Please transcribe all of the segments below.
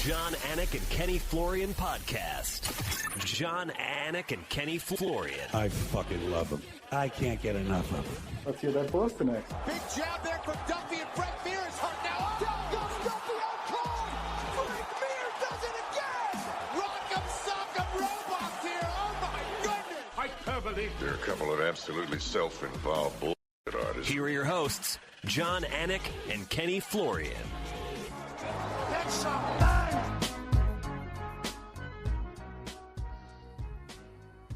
John Anik and Kenny Florian podcast. John Anik and Kenny Florian. I fucking love them. I can't get enough of them. Let's hear that Boston next. Big jab there from Duffy, and Frank Mir is hurt now. Down goes Duffy, out cold. Frank Mir does it again. Rock'em sock'em robots here. Oh my goodness. Hyperbole. There are a couple of absolutely self-involved bullshit artists. Here are your hosts, John Anik and Kenny Florian.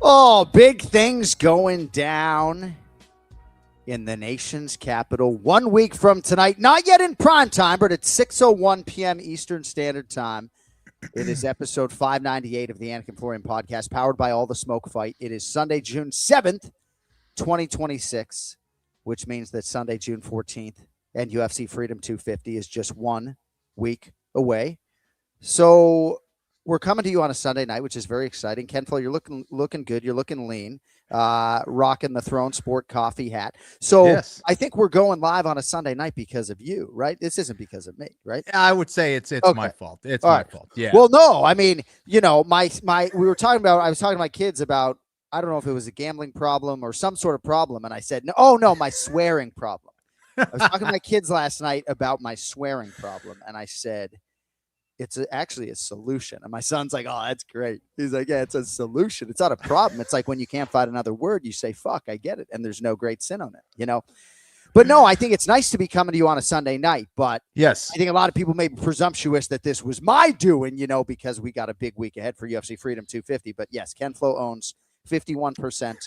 Oh, big things going down in the nation's capital 1 week from tonight. Not yet in prime time, but it's 6:01 p.m. Eastern Standard Time. It is episode 598 of the Anik and Florian podcast, powered by All the Smoke Fight. It is Sunday, June 7th, 2026, which means that Sunday, June 14th, and UFC Freedom 250 is just 1 week away. So we're coming to you on a Sunday night, which is very exciting. Ken Flo, you're looking good. You're looking lean, rocking the Throne Sport coffee hat. So yes. I think we're going live on a Sunday night because of you, right? This isn't because of me, right? I would say it's okay. My fault. It's all my right. fault. Yeah. Well, no, I mean, you know, I was talking to my kids about, I don't know if it was a gambling problem or some sort of problem. And I said, no, my swearing problem. I was talking to my kids last night about my swearing problem. And I said, it's actually a solution. And my son's like, oh, that's great. He's like, yeah, it's a solution. It's not a problem. It's like when you can't find another word, you say, fuck, I get it. And there's no great sin on it, you know? But no, I think it's nice to be coming to you on a Sunday night. But yes, I think a lot of people may be presumptuous that this was my doing, you know, because we got a big week ahead for UFC Freedom 250. But yes, Ken Flo owns 51%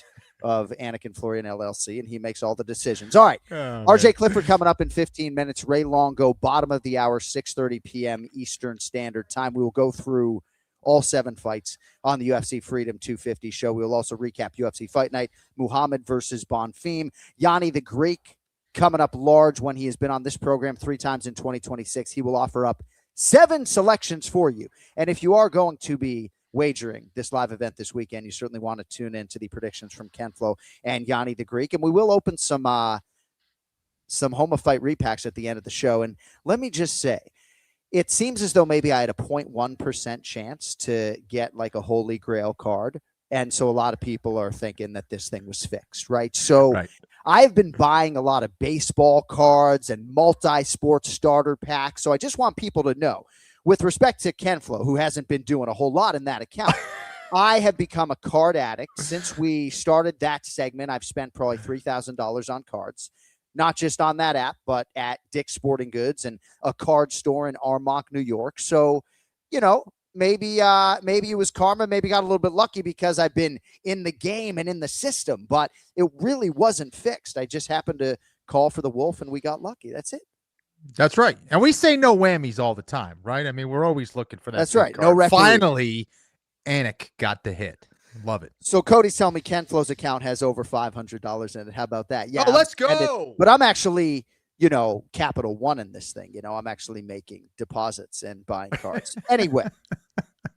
of Anik and Florian LLC, and he makes all the decisions. All right. RJ Clifford coming up in 15 minutes. Ray Longo, bottom of the hour, 6:30 p.m. Eastern Standard Time. We will go through all 7 fights on the UFC Freedom 250 show. We will also recap UFC Fight Night, Muhammad versus Bonfim. Gianni the Greek coming up large when he has been on this program 3 times in 2026. He will offer up 7 selections for you. And if you are going to be wagering this live event this weekend, you certainly want to tune in to the predictions from Ken Flo and Gianni the Greek. And we will open some Homa Fight repacks at the end of the show. And let me just say, it seems as though maybe I had a 0.1% chance to get like a Holy Grail card. And so a lot of people are thinking that this thing was fixed, right? So I've been buying a lot of baseball cards and multi-sport starter packs. So I just want people to know, with respect to Ken Flo, who hasn't been doing a whole lot in that account, I have become a card addict. Since we started that segment, I've spent probably $3,000 on cards, not just on that app, but at Dick's Sporting Goods and a card store in Armonk, New York. So, you know, maybe it was karma, maybe got a little bit lucky because I've been in the game and in the system, but it really wasn't fixed. I just happened to call for the wolf and we got lucky. That's it. That's right. And we say no whammies all the time, right? I mean, we're always looking for that. That's right. Card. No referee. Finally, Anik got the hit. Love it. So Cody's telling me Ken Flo's account has over $500 in it. How about that? Yeah. Oh, let's go. But I'm actually, you know, Capital One in this thing. You know, I'm actually making deposits and buying cards. Anyway,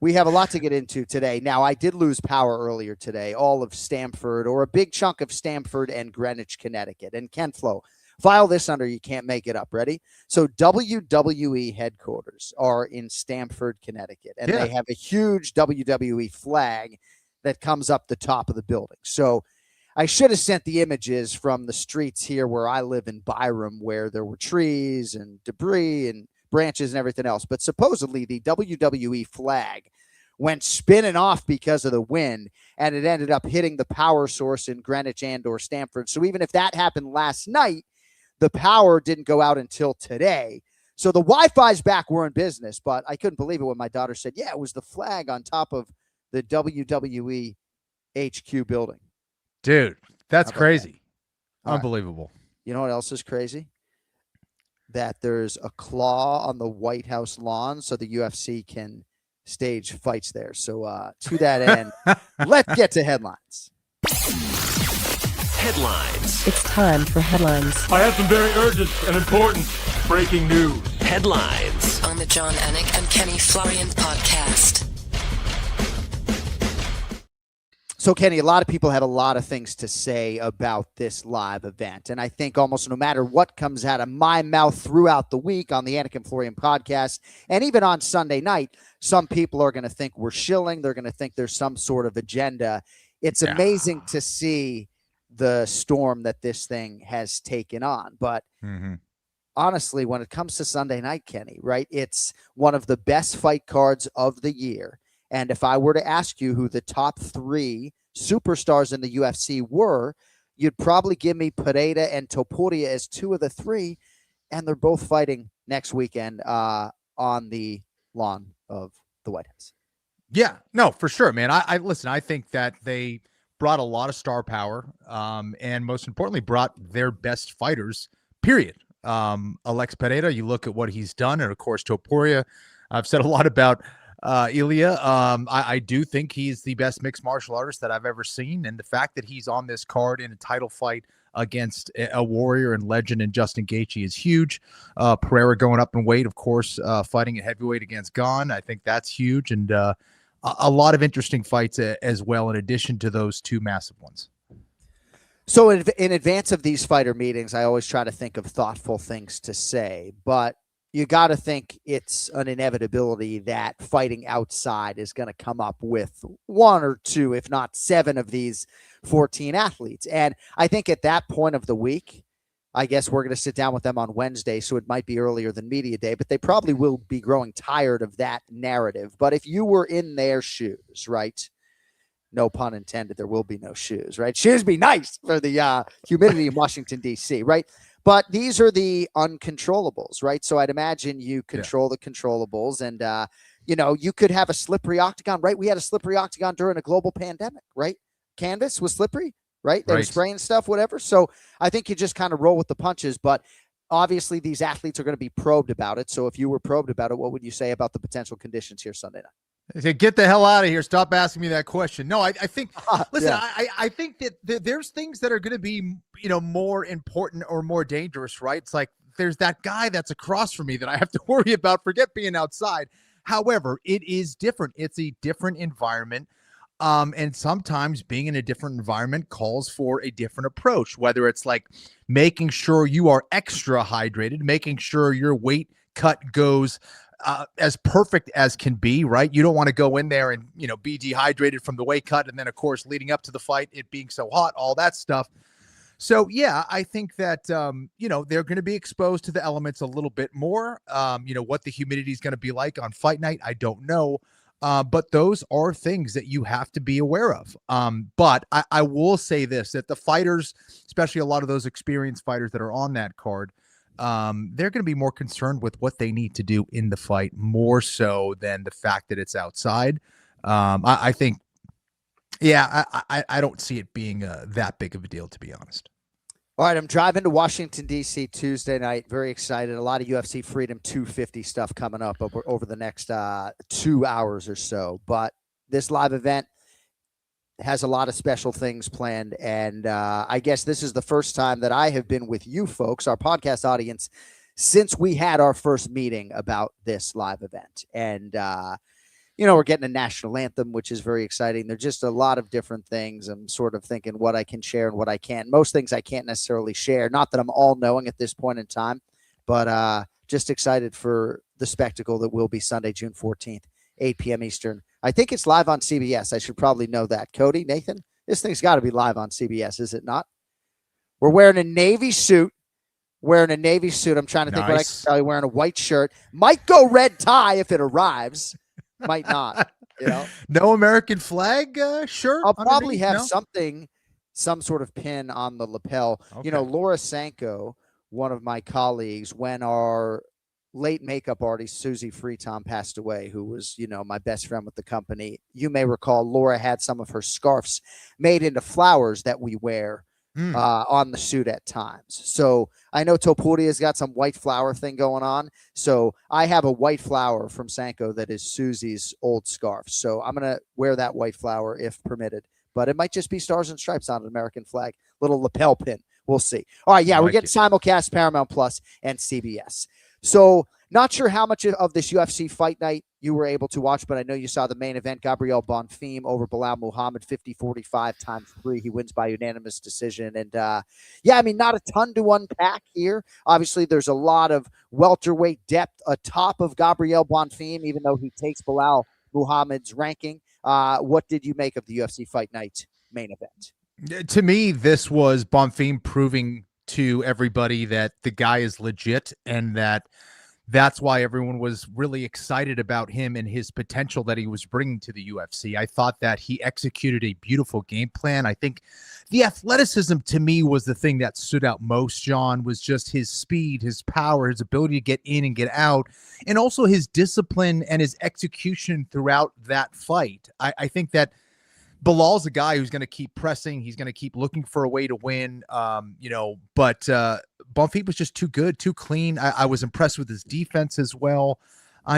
we have a lot to get into today. Now, I did lose power earlier today, all of Stamford, or a big chunk of Stamford and Greenwich, Connecticut. And Ken Flo, file this under you can't make it up. Ready? So WWE headquarters are in Stamford, Connecticut, and they have a huge WWE flag that comes up the top of the building. So I should have sent the images from the streets here where I live in Byram, where there were trees and debris and branches and everything else. But supposedly the WWE flag went spinning off because of the wind, and it ended up hitting the power source in Greenwich and or Stamford. So even if that happened last night, the power didn't go out until today. So the Wi-Fi's back. We're in business, but I couldn't believe it when my daughter said, yeah, it was the flag on top of the WWE HQ building. Dude, that's crazy. That? Unbelievable. Right. You know what else is crazy? That there's a claw on the White House lawn so the UFC can stage fights there. So to that end, let's get to headlines. Headlines. It's time for headlines. I have some very urgent and important breaking news. Headlines. On the John Anik and Kenny Florian podcast. So, Kenny, a lot of people have a lot of things to say about this live event. And I think almost no matter what comes out of my mouth throughout the week on the Anik Florian podcast, and even on Sunday night, some people are going to think we're shilling. They're going to think there's some sort of agenda. It's amazing to see the storm that this thing has taken on. But honestly, when it comes to Sunday night, Kenny, right, it's one of the best fight cards of the year. And if I were to ask you who the top 3 superstars in the UFC were, you'd probably give me Pereira and Topuria as 2 of the 3, and they're both fighting next weekend on the lawn of the White House. Yeah, no, for sure, man. I listen, I think that they brought a lot of star power, and most importantly, brought their best fighters, period. Alex Pereira, you look at what he's done, and of course, Topuria. I've said a lot about Ilia. I do think he's the best mixed martial artist that I've ever seen. And the fact that he's on this card in a title fight against a warrior and legend in Justin Gaethje is huge. Pereira going up in weight, of course, fighting at heavyweight against Gane. I think that's huge. And a lot of interesting fights as well, in addition to those 2 massive ones. So in advance of these fighter meetings, I always try to think of thoughtful things to say, but you got to think it's an inevitability that fighting outside is going to come up with 1 or 2, if not 7 of these 14 athletes. And I think at that point of the week, I guess we're going to sit down with them on Wednesday, so it might be earlier than media day, but they probably will be growing tired of that narrative. But if you were in their shoes, right? No pun intended, there will be no shoes, right? Shoes be nice for the humidity in Washington, D.C., right? But these are the uncontrollables, right? So I'd imagine you control the controllables, and, you could have a slippery octagon, right? We had a slippery octagon during a global pandemic, right? Canvas was slippery, right? They were spraying stuff, whatever. So I think you just kind of roll with the punches, but obviously these athletes are going to be probed about it. So if you were probed about it, what would you say about the potential conditions here Sunday night? Say, get the hell out of here. Stop asking me that question. No, I think, listen, I think that there's things that are going to be, more important or more dangerous, right? It's like, there's that guy that's across from me that I have to worry about. Forget being outside. However, it is different. It's a different environment. And sometimes being in a different environment calls for a different approach, whether it's like making sure you are extra hydrated, making sure your weight cut goes as perfect as can be, right? You don't want to go in there and, be dehydrated from the weight cut. And then, of course, leading up to the fight, it being so hot, all that stuff. So, yeah, I think that, they're going to be exposed to the elements a little bit more. What the humidity is going to be like on fight night, I don't know. But those are things that you have to be aware of. But I will say this, that the fighters, especially a lot of those experienced fighters that are on that card, they're going to be more concerned with what they need to do in the fight, more so than the fact that it's outside. I think, I don't see it being that big of a deal, to be honest. All right, I'm driving to Washington, D.C. Tuesday night. Very excited. A lot of UFC Freedom 250 stuff coming up over the next 2 hours or so. But this live event has a lot of special things planned. And I guess this is the first time that I have been with you folks, our podcast audience, since we had our first meeting about this live event. And, we're getting a national anthem, which is very exciting. There's just a lot of different things. I'm sort of thinking what I can share and what I can't. Most things I can't necessarily share. Not that I'm all knowing at this point in time, but just excited for the spectacle that will be Sunday, June 14th, 8 p.m. Eastern. I think it's live on CBS. I should probably know that. Cody, Nathan, this thing's got to be live on CBS, is it not? We're wearing a Navy suit. I'm trying to think what I can tell you. Wearing a white shirt. Might go red tie if it arrives. Might not. No American flag shirt? I'll probably have some sort of pin on the lapel. Okay. Laura Sanko, one of my colleagues, when our late makeup artist Susie Freetom passed away, who was, my best friend with the company. You may recall Laura had some of her scarves made into flowers that we wear on the suit at times. So I know Topuria's got some white flower thing going on. So I have a white flower from Sanko that is Susie's old scarf. So I'm going to wear that white flower if permitted, but it might just be stars and stripes on an American flag, little lapel pin. We'll see. All right. Yeah. We're getting simulcast Paramount Plus and CBS. So not sure how much of this UFC fight night you were able to watch, but I know you saw the main event, Gabriel Bonfim over Bilal Muhammad, 50-45 ×3. He wins by unanimous decision. And yeah, I mean, not a ton to unpack here. Obviously, there's a lot of welterweight depth atop of Gabriel Bonfim, even though he takes Bilal Muhammad's ranking. What did you make of the UFC Fight Night main event? To me, this was Bonfim proving to everybody that the guy is legit, and that's why everyone was really excited about him and his potential that he was bringing to the UFC. I thought that he executed a beautiful game plan. I think the athleticism to me was the thing that stood out most, John, was just his speed, his power, his ability to get in and get out, and also his discipline and his execution throughout that fight. I think that Bilal's a guy who's going to keep pressing. He's going to keep looking for a way to win, but Bonfim was just too good, too clean. I was impressed with his defense as well.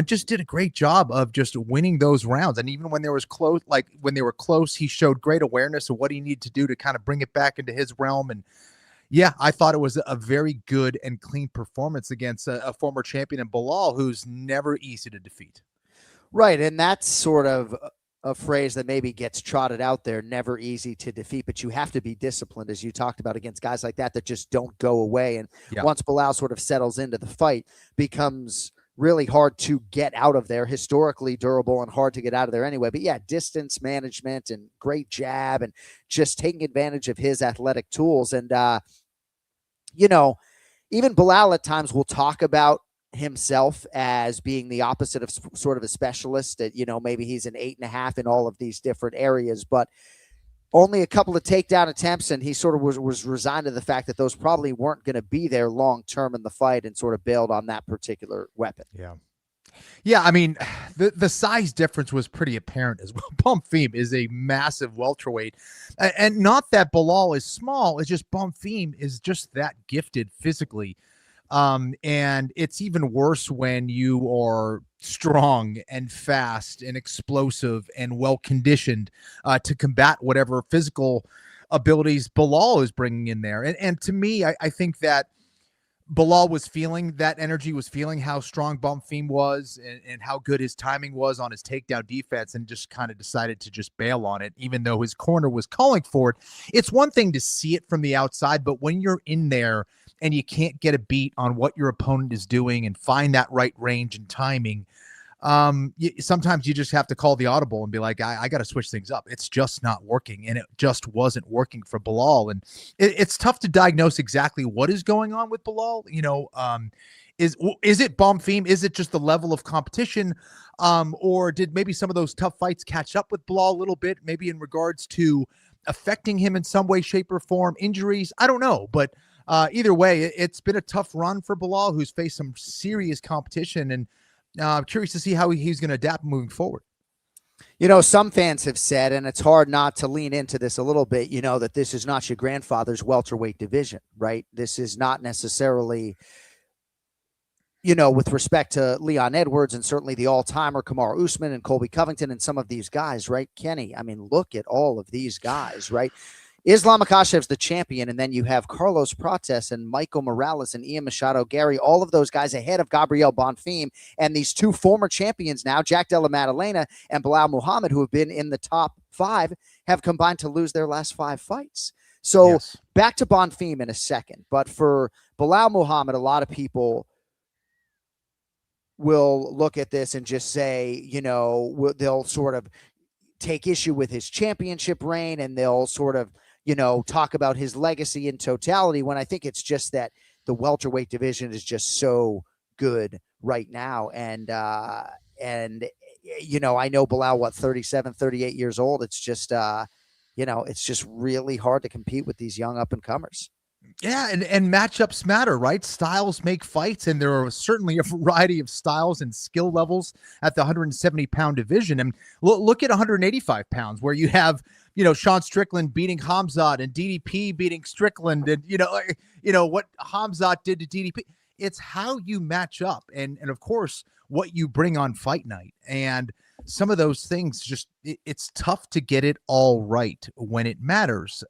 Just did a great job of just winning those rounds. And even when there was close, like when they were close, he showed great awareness of what he needed to do to kind of bring it back into his realm. And yeah, I thought it was a very good and clean performance against a former champion in Bilal, who's never easy to defeat. Right. And that's sort of a phrase that maybe gets trotted out there, never easy to defeat, but you have to be disciplined, as you talked about, against guys like that just don't go away. And once Bilal sort of settles into the fight, becomes really hard to get out of there, historically durable and hard to get out of there anyway. But yeah, distance management and great jab and just taking advantage of his athletic tools. And, even Bilal at times will talk about himself as being the opposite of sort of a specialist, that maybe he's an 8.5 in all of these different areas, but only a couple of takedown attempts, and he sort of was resigned to the fact that those probably weren't going to be there long term in the fight, and sort of bailed on that particular weapon. Yeah, I mean, the size difference was pretty apparent as well. Bonfim is a massive welterweight, and not that Bilal is small, it's just Bonfim is just that gifted physically. And it's even worse when you are strong and fast and explosive and well-conditioned to combat whatever physical abilities Bilal is bringing in there. And to me, I think that Bilal was feeling that energy, was feeling how strong Bonfim was and how good his timing was on his takedown defense, and just kind of decided to just bail on it, even though his corner was calling for it. It's one thing to see it from the outside, but when you're in there and you can't get a beat on what your opponent is doing and find that right range and timing, sometimes you just have to call the audible and be like, I got to switch things up. It's just not working. And it just wasn't working for Bilal. And it's tough to diagnose exactly what is going on with Bilal. Is it Bonfim? Is it just the level of competition? Or did maybe some of those tough fights catch up with Bilal a little bit, maybe in regards to affecting him in some way, shape, or form, injuries? I don't know. But either way, it's been a tough run for Bilal, who's faced some serious competition, and I'm curious to see how he's going to adapt moving forward. Some fans have said, and it's hard not to lean into this a little bit, that this is not your grandfather's welterweight division, right? This is not necessarily, with respect to Leon Edwards and certainly the all-timer Kamaru Usman and Colby Covington and some of these guys, right? Kenny, I mean, look at all of these guys, right? Islam Makhachev's the champion, and then you have Carlos Prates and Michael Morales and Ian Machado Gary, all of those guys ahead of Gabriel Bonfim, and these two former champions now, Jack Della Maddalena and Bilal Muhammad, who have been in the top 5, have combined to lose their last 5 fights. So back to Bonfim in a second, but for Bilal Muhammad, a lot of people will look at this and just say, they'll sort of take issue with his championship reign, and they'll sort of, talk about his legacy in totality, when I think it's just that the welterweight division is just so good right now. And I know Bilal, 37, 38 years old. It's just, it's just really hard to compete with these young up and comers. Yeah, and matchups matter, right? Styles make fights, and there are certainly a variety of styles and skill levels at the 170-pound division. And look at 185 pounds, where you have, Sean Strickland beating Hamzat and DDP beating Strickland, and what Hamzat did to DDP. It's how you match up, and of course what you bring on fight night. And some of those things, it's tough to get it all right when it matters,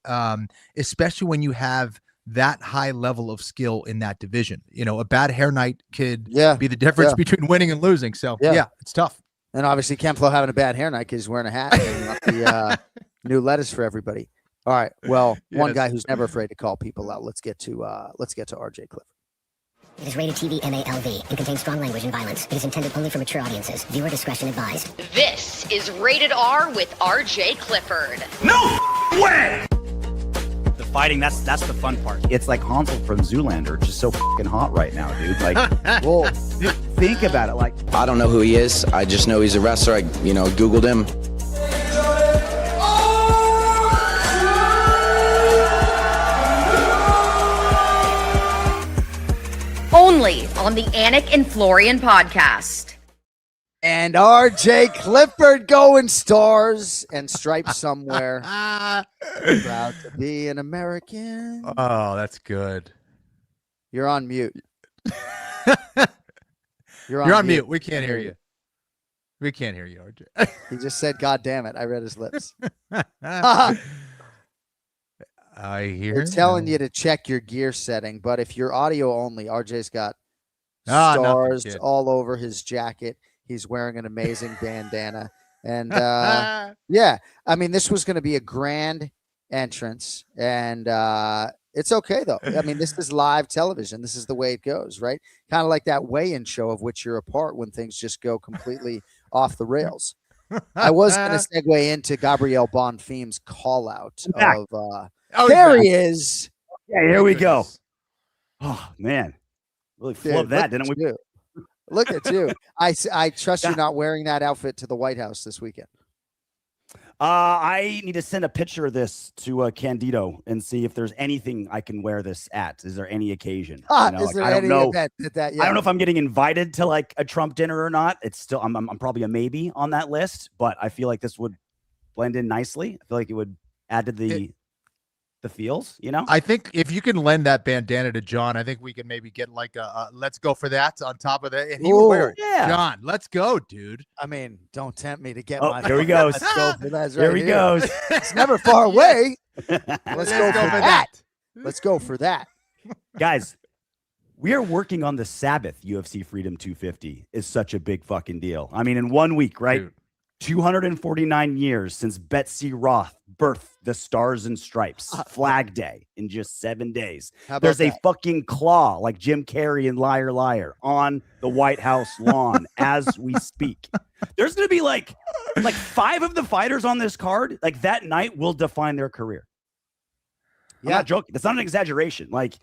especially when you have that high level of skill in that division. A bad hair night could be the difference between winning and losing. So yeah, it's tough. And obviously Ken Flo having a bad hair night because he's wearing a hat and not the new lettuce for everybody. All right. Well, one guy who's never afraid to call people out. Let's get to RJ Clifford. It is rated TV MALV and contains strong language and violence. It is intended only for mature audiences. Viewer discretion advised. This is Rated R with RJ Clifford. No way! The fighting, that's the fun part. It's like Hansel from Zoolander, just so fucking hot right now, dude. Like, well, think about it. Like, I don't know who he is. I just know he's a wrestler. I, Googled him. Only on the Anik and Florian podcast. And RJ Clifford going stars and stripes somewhere. Proud to be an American. Oh, that's good. You're on mute. You're on mute. We can't hear you. We can't hear you, RJ. He just said, "God damn it!" I read his lips. I hear. They're telling you to check your gear setting, but if you're audio only, RJ's got stars all over his jacket. He's wearing an amazing bandana, and yeah, I mean, this was going to be a grand entrance, and it's okay though. I mean, this is live television. This is the way it goes, right? Kind of like that weigh-in show of which you're a part when things just go completely off the rails. I was going to segue into Gabriel Bonfim's call out of there he is. Yeah, here we go. Oh man, really flubbed that, didn't we? Look at you. I trust you're not wearing that outfit to the White House this weekend. I need to send a picture of this to Candido and see if there's anything I can wear this at. Is there any occasion? Is there any event that? Yeah. I don't know if I'm getting invited to like a Trump dinner or not. It's still I'm probably a maybe on that list, but I feel like this would blend in nicely. I feel like it would add to the feels, I think if you can lend that bandana to John, I think we can maybe get like a let's go for that on top of that. And he will wear it. Yeah. John, let's go, dude. I mean, don't tempt me to get here he goes. Let's go for that. Here he goes. It's never far away. Let's go for that. Let's go for that. Guys, we are working on the Sabbath UFC Freedom 250 is such a big fucking deal. I mean, in 1 week, right? Dude. 249 years since Betsy Roth birthed the Stars and Stripes Flag Day in just 7 days. There's a fucking claw like Jim Carrey in Liar Liar on the White House lawn as we speak. There's going to be like 5 of the fighters on this card. Like that night will define their career. I'm not joking. That's not an exaggeration. Like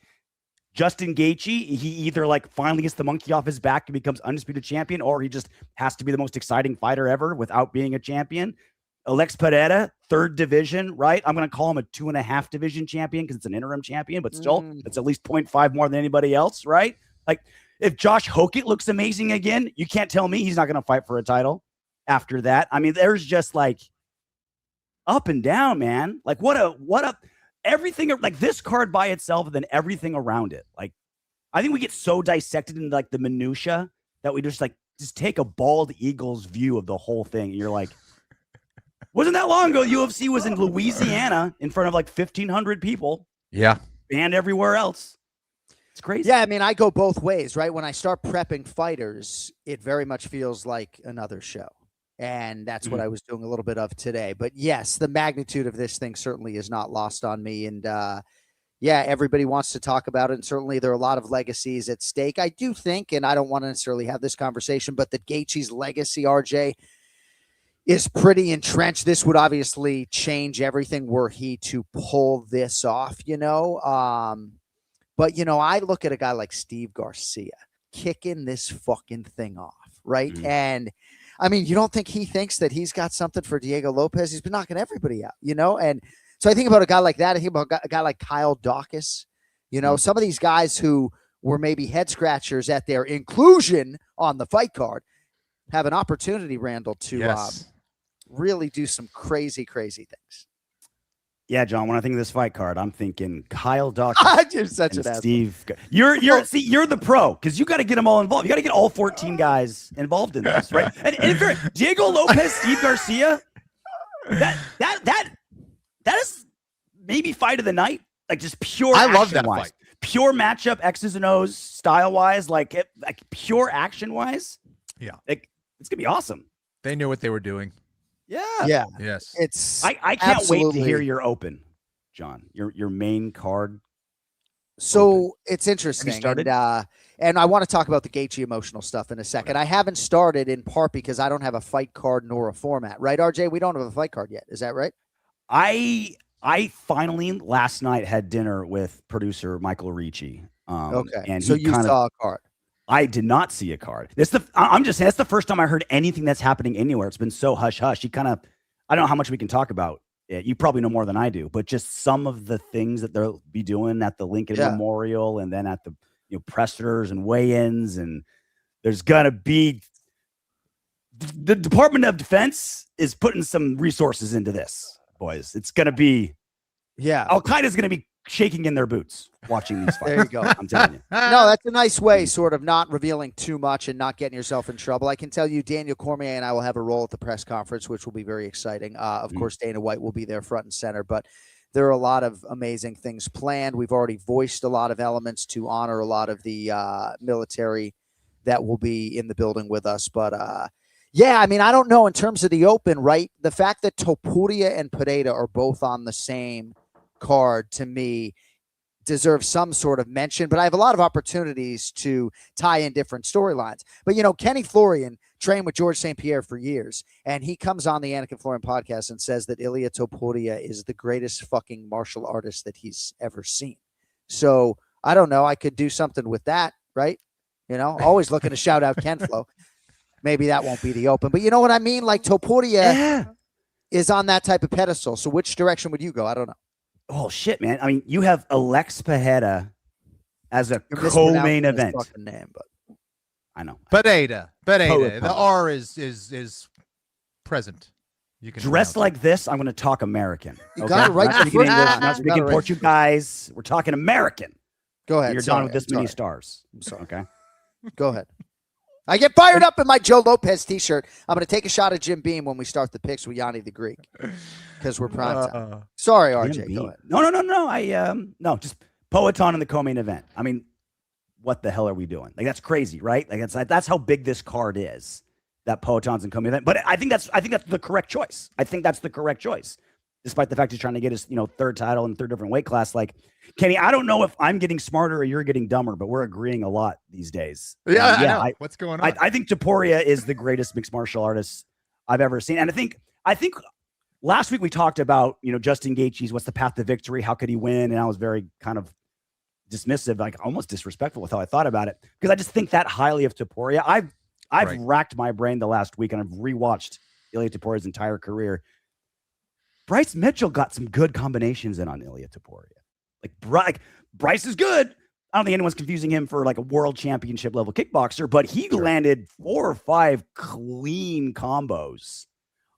Justin Gaethje, he either like finally gets the monkey off his back and becomes undisputed champion, or he just has to be the most exciting fighter ever without being a champion. Alex Pereira, 3rd division, right? I'm going to call him a 2.5 division champion because it's an interim champion, but still, it's at least 0.5 more than anybody else, right? Like if Josh Hokett looks amazing again, you can't tell me he's not going to fight for a title after that. I mean, there's just like up and down, man. Like what a everything like this card by itself and then everything around it. Like I think we get so dissected into like the minutia that we just take a bald eagle's view of the whole thing. And you're like, wasn't that long ago UFC was in Louisiana in front of like 1,500 people. Yeah. Banned everywhere else. It's crazy. Yeah, I mean, I go both ways, right? When I start prepping fighters, it very much feels like another show. And that's what I was doing a little bit of today. But yes, the magnitude of this thing certainly is not lost on me. And yeah, everybody wants to talk about it. And certainly there are a lot of legacies at stake. I do think, and I don't want to necessarily have this conversation, but that Gaethje's legacy, RJ, is pretty entrenched. This would obviously change everything were he to pull this off, But, I look at a guy like Steve Garcia kicking this fucking thing off, right? And I mean, you don't think he thinks that he's got something for Diego Lopez? He's been knocking everybody out, And so I think about a guy like that. I think about a guy like Kyle Dawkins, some of these guys who were maybe head scratchers at their inclusion on the fight card have an opportunity, Randall, to really do some crazy, crazy things. Yeah, John, when I think of this fight card, I'm thinking Kyle Dawkins. You're such an Steve. You're the pro because you got to get them all involved. You got to get all 14 guys involved in this, right? And if Diego Lopez, Steve Garcia, that is maybe fight of the night. Like just pure. I love that fight. Pure matchup, X's and O's, style wise, like pure action wise. Yeah, it's gonna be awesome. They knew what they were doing. Yeah. Yes. It's I can't wait to hear your open, John. Your main card. So it's interesting. started? And I want to talk about the Gaethje emotional stuff in a second. I haven't started in part because I don't have a fight card nor a format, right, RJ? We don't have a fight card yet. Is that right? I finally last night had dinner with producer Michael Ricci. Okay. And so you saw a card. I did not see a card. I'm just saying that's the first time I heard anything that's happening anywhere. It's been so hush hush. I don't know how much we can talk about it. You probably know more than I do, but just some of the things that they'll be doing at the Lincoln Memorial and then at the pressers and weigh-ins, and there's gonna be the Department of Defense is putting some resources into this, boys. It's gonna be Al Qaeda's gonna be shaking in their boots watching these fights. There you go. I'm telling you. No, that's a nice way, sort of not revealing too much and not getting yourself in trouble. I can tell you Daniel Cormier and I will have a role at the press conference, which will be very exciting. Of course, Dana White will be there front and center, but there are a lot of amazing things planned. We've already voiced a lot of elements to honor a lot of the military that will be in the building with us. But yeah, I mean, I don't know in terms of the open, right? The fact that Topuria and Pereira are both on the same card to me deserves some sort of mention, but I have a lot of opportunities to tie in different storylines. But, Kenny Florian trained with George St. Pierre for years, and he comes on the Anik Florian podcast and says that Ilia Topuria is the greatest fucking martial artist that he's ever seen. So I don't know. I could do something with that, right? Always looking to shout out Ken Flo. Maybe that won't be the open, but you know what I mean? Like Topuria is on that type of pedestal. So which direction would you go? I don't know. Oh shit, man! I mean, you have Alex Pereira as a co-main event. Fucking name, but I know. Pereira. The R is present. You can dress like this. I'm going to talk American. You got it right. Not speaking English. Not speaking Portuguese. We're talking American. Go ahead. You're done with this many stars. I'm sorry. Okay. Go ahead. I get fired up in my Joe Lopez t-shirt. I'm going to take a shot at Jim Beam when we start the picks with Gianni the Greek because we're prime time. Sorry, RJ. Go ahead. No. No, just Poetan in the co-main event. I mean, what the hell are we doing? Like, that's crazy, right? Like, that's how big this card is, that Poetan's in co-main event. But I think that's the correct choice. I think that's the correct choice, despite the fact he's trying to get his third title in 3 different weight class. Like, Kenny, I don't know if I'm getting smarter or you're getting dumber, but we're agreeing a lot these days. Yeah. What's going on? I think Topuria is the greatest mixed martial artist I've ever seen. And I think last week we talked about, Justin Gaethje's what's the path to victory? How could he win? And I was very kind of dismissive, like almost disrespectful with how I thought about it, because I just think that highly of Topuria. I've racked my brain the last week and I've rewatched Ilia Topuria's entire career. Bryce Mitchell got some good combinations in on Ilia Topuria. Like Bryce is good. I don't think anyone's confusing him for like a world championship level kickboxer, but he landed 4 or 5 clean combos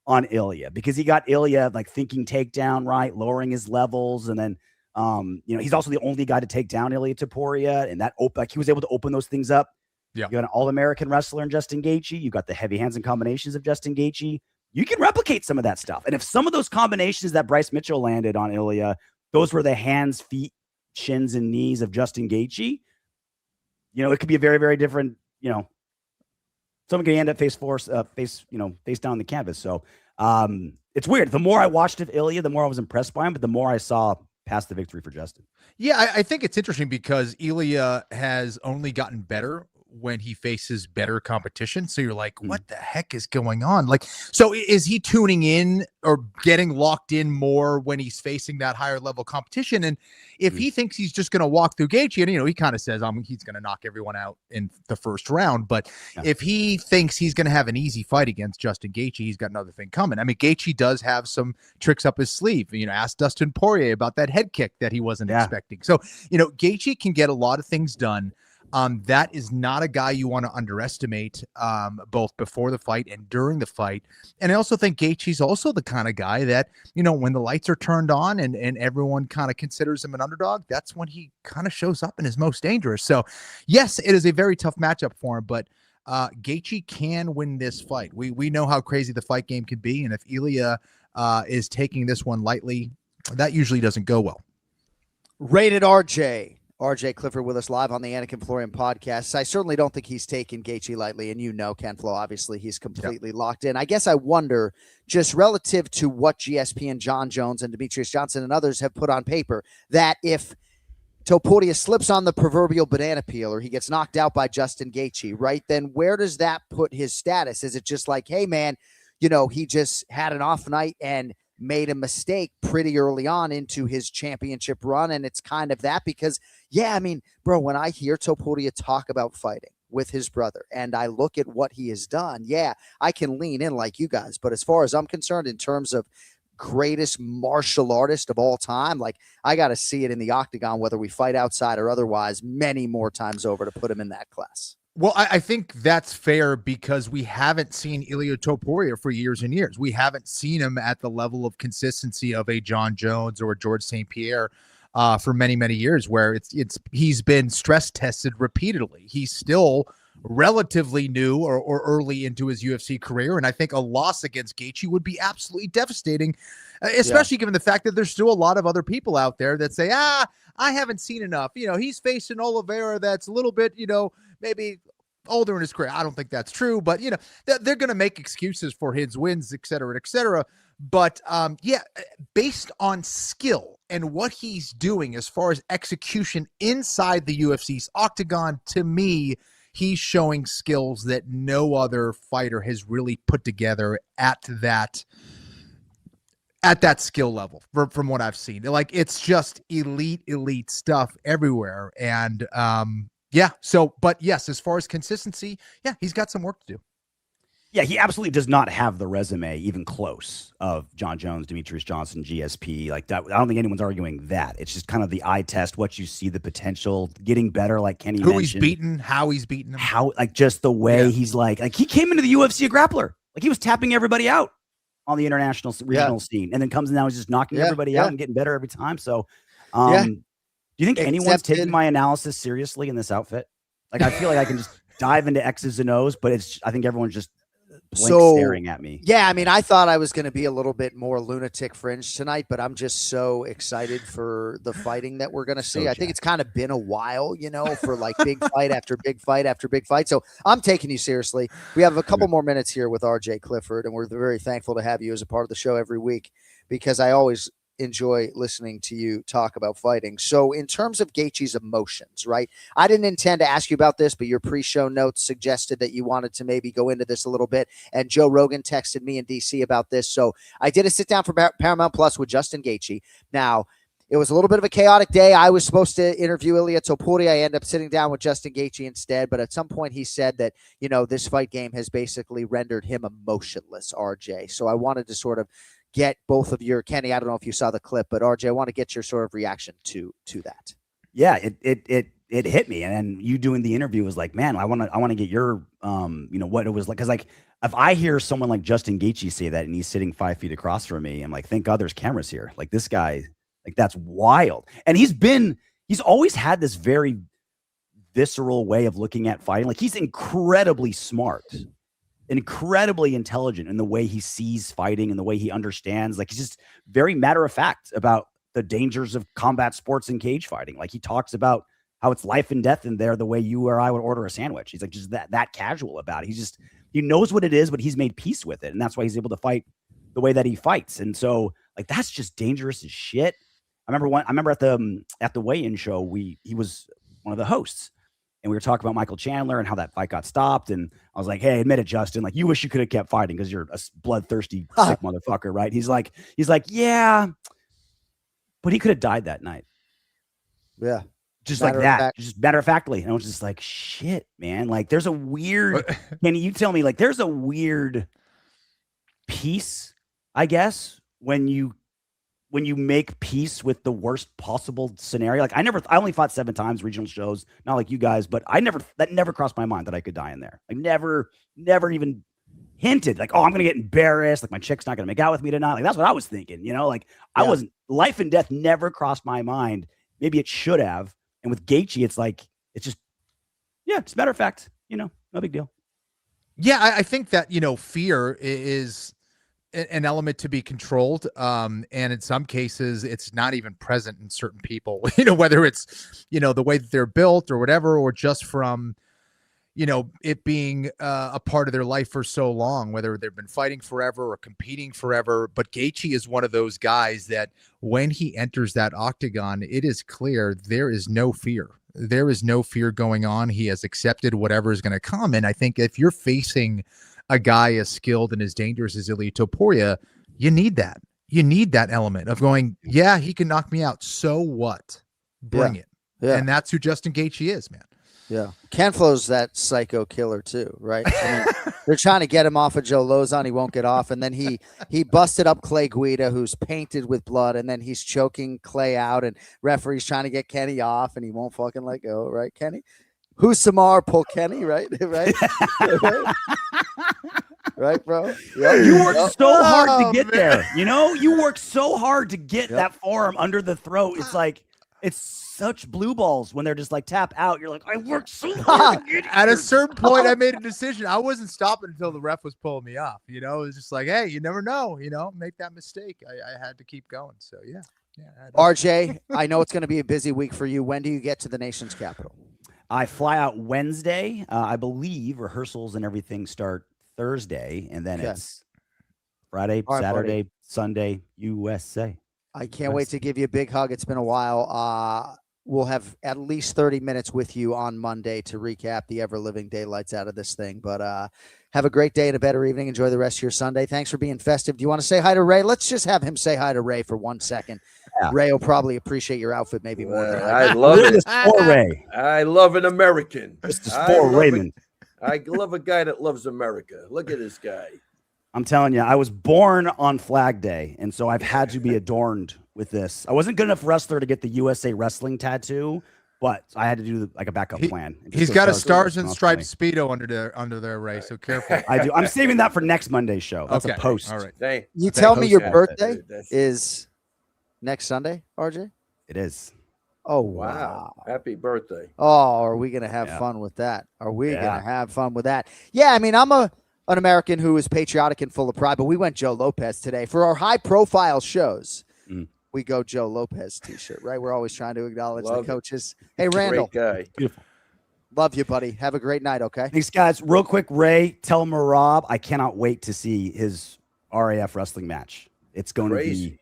on Ilia because he got Ilia like thinking takedown, right, lowering his levels, and then he's also the only guy to take down Ilia Topuria, and that he was able to open those things up. Yeah, you got an all-American wrestler in Justin Gaethje. You got the heavy hands and combinations of Justin Gaethje. You can replicate some of that stuff, and if some of those combinations that Bryce Mitchell landed on Ilia, those were the hands, feet, shins, and knees of Justin Gaethje, it could be a very, very different, someone could end up face down the canvas. So it's weird. The more I watched of Ilia, the more I was impressed by him, but the more I saw past the victory for Justin. Yeah, I think it's interesting because Ilia has only gotten better when he faces better competition. So you're like, what the heck is going on? Like, so is he tuning in or getting locked in more when he's facing that higher level competition? And if he thinks he's just going to walk through Gaethje, and he kind of says, he's going to knock everyone out in the first round. But if he thinks he's going to have an easy fight against Justin Gaethje, he's got another thing coming. I mean, Gaethje does have some tricks up his sleeve. Ask Dustin Poirier about that head kick that he wasn't expecting. So, Gaethje can get a lot of things done. That is not a guy you want to underestimate, both before the fight and during the fight. And I also think Gaethje's also the kind of guy that, when the lights are turned on and everyone kind of considers him an underdog, that's when he kind of shows up and is most dangerous. So, yes, it is a very tough matchup for him, but Gaethje can win this fight. We know how crazy the fight game can be, and if Ilia is taking this one lightly, that usually doesn't go well. Rated RJ. RJ Clifford with us live on the Anik Florian podcast. I certainly don't think he's taken Gaethje lightly, and Ken Flo, obviously he's completely locked in. I guess I wonder, just relative to what GSP and John Jones and Demetrius Johnson and others have put on paper, that if Topuria slips on the proverbial banana peel or he gets knocked out by Justin Gaethje, right, then where does that put his status? Is it just like, hey, man, he just had an off night and made a mistake pretty early on into his championship run, and it's kind of that? Because, bro, when I hear Topuria talk about fighting with his brother and I look at what he has done, I can lean in like you guys. But as far as I'm concerned, in terms of greatest martial artist of all time, like, I got to see it in the octagon, whether we fight outside or otherwise, many more times over to put him in that class. Well, I think that's fair because we haven't seen Ilia Topuria for years and years. We haven't seen him at the level of consistency of a John Jones or a George St. Pierre for many, many years, where he's been stress tested repeatedly. He's still relatively new or early into his UFC career, and I think a loss against Gaethje would be absolutely devastating, especially given the fact that there's still a lot of other people out there that say, I haven't seen enough. He's facing Oliveira that's a little bit, maybe older in his career. I don't think that's true, but they're going to make excuses for his wins, et cetera, et cetera. But based on skill and what he's doing as far as execution inside the UFC's octagon, to me, he's showing skills that no other fighter has really put together at that skill level from what I've seen. Like, it's just elite stuff everywhere. And, but yes, as far as consistency, he's got some work to do. Yeah, he absolutely does not have the resume even close of John Jones, Demetrius Johnson, GSP. Like that, I don't think anyone's arguing that. It's just kind of the eye test, what you see, the potential, getting better, like Kenny mentioned. Who he's beaten, how he's beaten him. Like just the way he's like he came into the UFC a grappler. Like he was tapping everybody out on the international regional scene, and then comes in now he's just knocking everybody out and getting better every time. So, do you think anyone's taking my analysis seriously in this outfit? Like, I feel like I can just dive into X's and O's, but I think everyone's just staring at me. I thought I was going to be a little bit more lunatic fringe tonight, but I'm just so excited for the fighting that we're going to see. I think it's kind of been a while, for like big fight after big fight after big fight. So I'm taking you seriously. We have a couple more minutes here with RJ Clifford, and we're very thankful to have you as a part of the show every week, because I always enjoy listening to you talk about fighting. So in terms of Gaethje's emotions, right? I didn't intend to ask you about this, but your pre-show notes suggested that you wanted to maybe go into this a little bit. And Joe Rogan texted me in DC about this. So I did a sit down for Paramount Plus with Justin Gaethje. Now, it was a little bit of a chaotic day. I was supposed to interview Ilia Topuria. I ended up sitting down with Justin Gaethje instead. But at some point he said that, this fight game has basically rendered him emotionless, RJ. So I wanted to sort of get both of your, Kenny, I don't know if you saw the clip, but RJ, I want to get your sort of reaction to that. Yeah, it hit me. And then you doing the interview was like, man, I want to get your, what it was like. Cause like, if I hear someone like Justin Gaethje say that and he's sitting 5 feet across from me, I'm like, thank God there's cameras here. Like, this guy, like, that's wild. And he's always had this very visceral way of looking at fighting. Like, he's incredibly smart, incredibly intelligent in the way he sees fighting and the way he understands. Like, he's just very matter of fact about the dangers of combat sports and cage fighting. Like, he talks about how it's life and death in there the way you or I would order a sandwich. He's like just that casual about it. He knows what it is, but he's made peace with it. And that's why he's able to fight the way that he fights. And so, like, that's just dangerous as shit. I remember at the weigh-in show, he was one of the hosts. And we were talking about Michael Chandler and how that fight got stopped. And I was like, hey, admit it, Justin. Like, you wish you could have kept fighting because you're a bloodthirsty, sick motherfucker, right? He's like, yeah, but he could have died that night. Yeah. Just like that. Just matter of factly. And I was just like, shit, man. Like, there's a weird, can you tell me, like, there's a weird peace, I guess, when you make peace with the worst possible scenario. Like, I only fought 7 times, regional shows, not like you guys, but that never crossed my mind that I could die in there. Like, never even hinted like, oh, I'm going to get embarrassed. Like, my chick's not going to make out with me tonight. Like, that's what I was thinking, like I wasn't, life and death never crossed my mind. Maybe it should have. And with Gaethje, it's like, it's just, it's a matter of fact, no big deal. Yeah. I think that, fear is an element to be controlled. And in some cases, it's not even present in certain people, whether it's, the way that they're built or whatever, or just from, it being a part of their life for so long, whether they've been fighting forever or competing forever. But Gaethje is one of those guys that when he enters that octagon, it is clear there is no fear. There is no fear going on. He has accepted whatever is going to come. And I think if you're facing a guy as skilled and as dangerous as Ilia Topuria, you need that. You need that element of going, yeah, he can knock me out. So what? Bring it. Yeah. And that's who Justin Gaethje is, man. Yeah. Kenflo's that psycho killer too, right? They're trying to get him off of Joe Lozon. He won't get off. And then he busted up Clay Guida, who's painted with blood. And then he's choking Clay out. And referee's trying to get Kenny off. And he won't fucking let go, right, Kenny? Who's Samar pull Kenny, right? right? Right, bro? Yep. You worked so hard to get there. You worked so hard to get that forearm under the throat. It's like, it's such blue balls when they're just like tap out. You're like, I worked so hard. At a certain point, I made a decision. I wasn't stopping until the ref was pulling me off. It was just like, hey, you never know. Make that mistake. I had to keep going. So yeah. RJ, I know it's going to be a busy week for you. When do you get to the nation's capital? I fly out Wednesday. I believe rehearsals and everything start Thursday, and then it's Friday, Saturday, Sunday, USA. I can't wait to give you a big hug. It's been a while. We'll have at least 30 minutes with you on Monday to recap the ever-living daylights out of this thing. But have a great day and a better evening. Enjoy the rest of your Sunday. Thanks for being festive. Do you want to say hi to Ray? Let's just have him say hi to Ray for 1 second. Yeah. Ray will probably appreciate your outfit maybe more than I love it. For Ray. I love an American. This is for Raymond. I love a guy that loves America. Look at this guy. I'm telling you, I was born on Flag Day, and so I've had to be adorned with this. I wasn't good enough wrestler to get the USA Wrestling tattoo, but I had to do like a backup plan. He's got a Stars and Stripes Speedo under there, Ray, so careful. I do. I'm saving that for next Monday's show. That's a post. All right. You tell me your birthday is next Sunday, RJ? It is. Oh, wow. Happy birthday. Oh, are we going to have fun with that? Are we going to have fun with that? Yeah, I mean, I'm an American who is patriotic and full of pride, but we went Joe Lopez today. For our high-profile shows, we go Joe Lopez T-shirt, right? We're always trying to acknowledge the coaches. Hey, Randall. Great guy. Beautiful. Love you, buddy. Have a great night, okay? Thanks, guys. Real quick, Ray, tell Marab I cannot wait to see his RAF wrestling match. It's going to be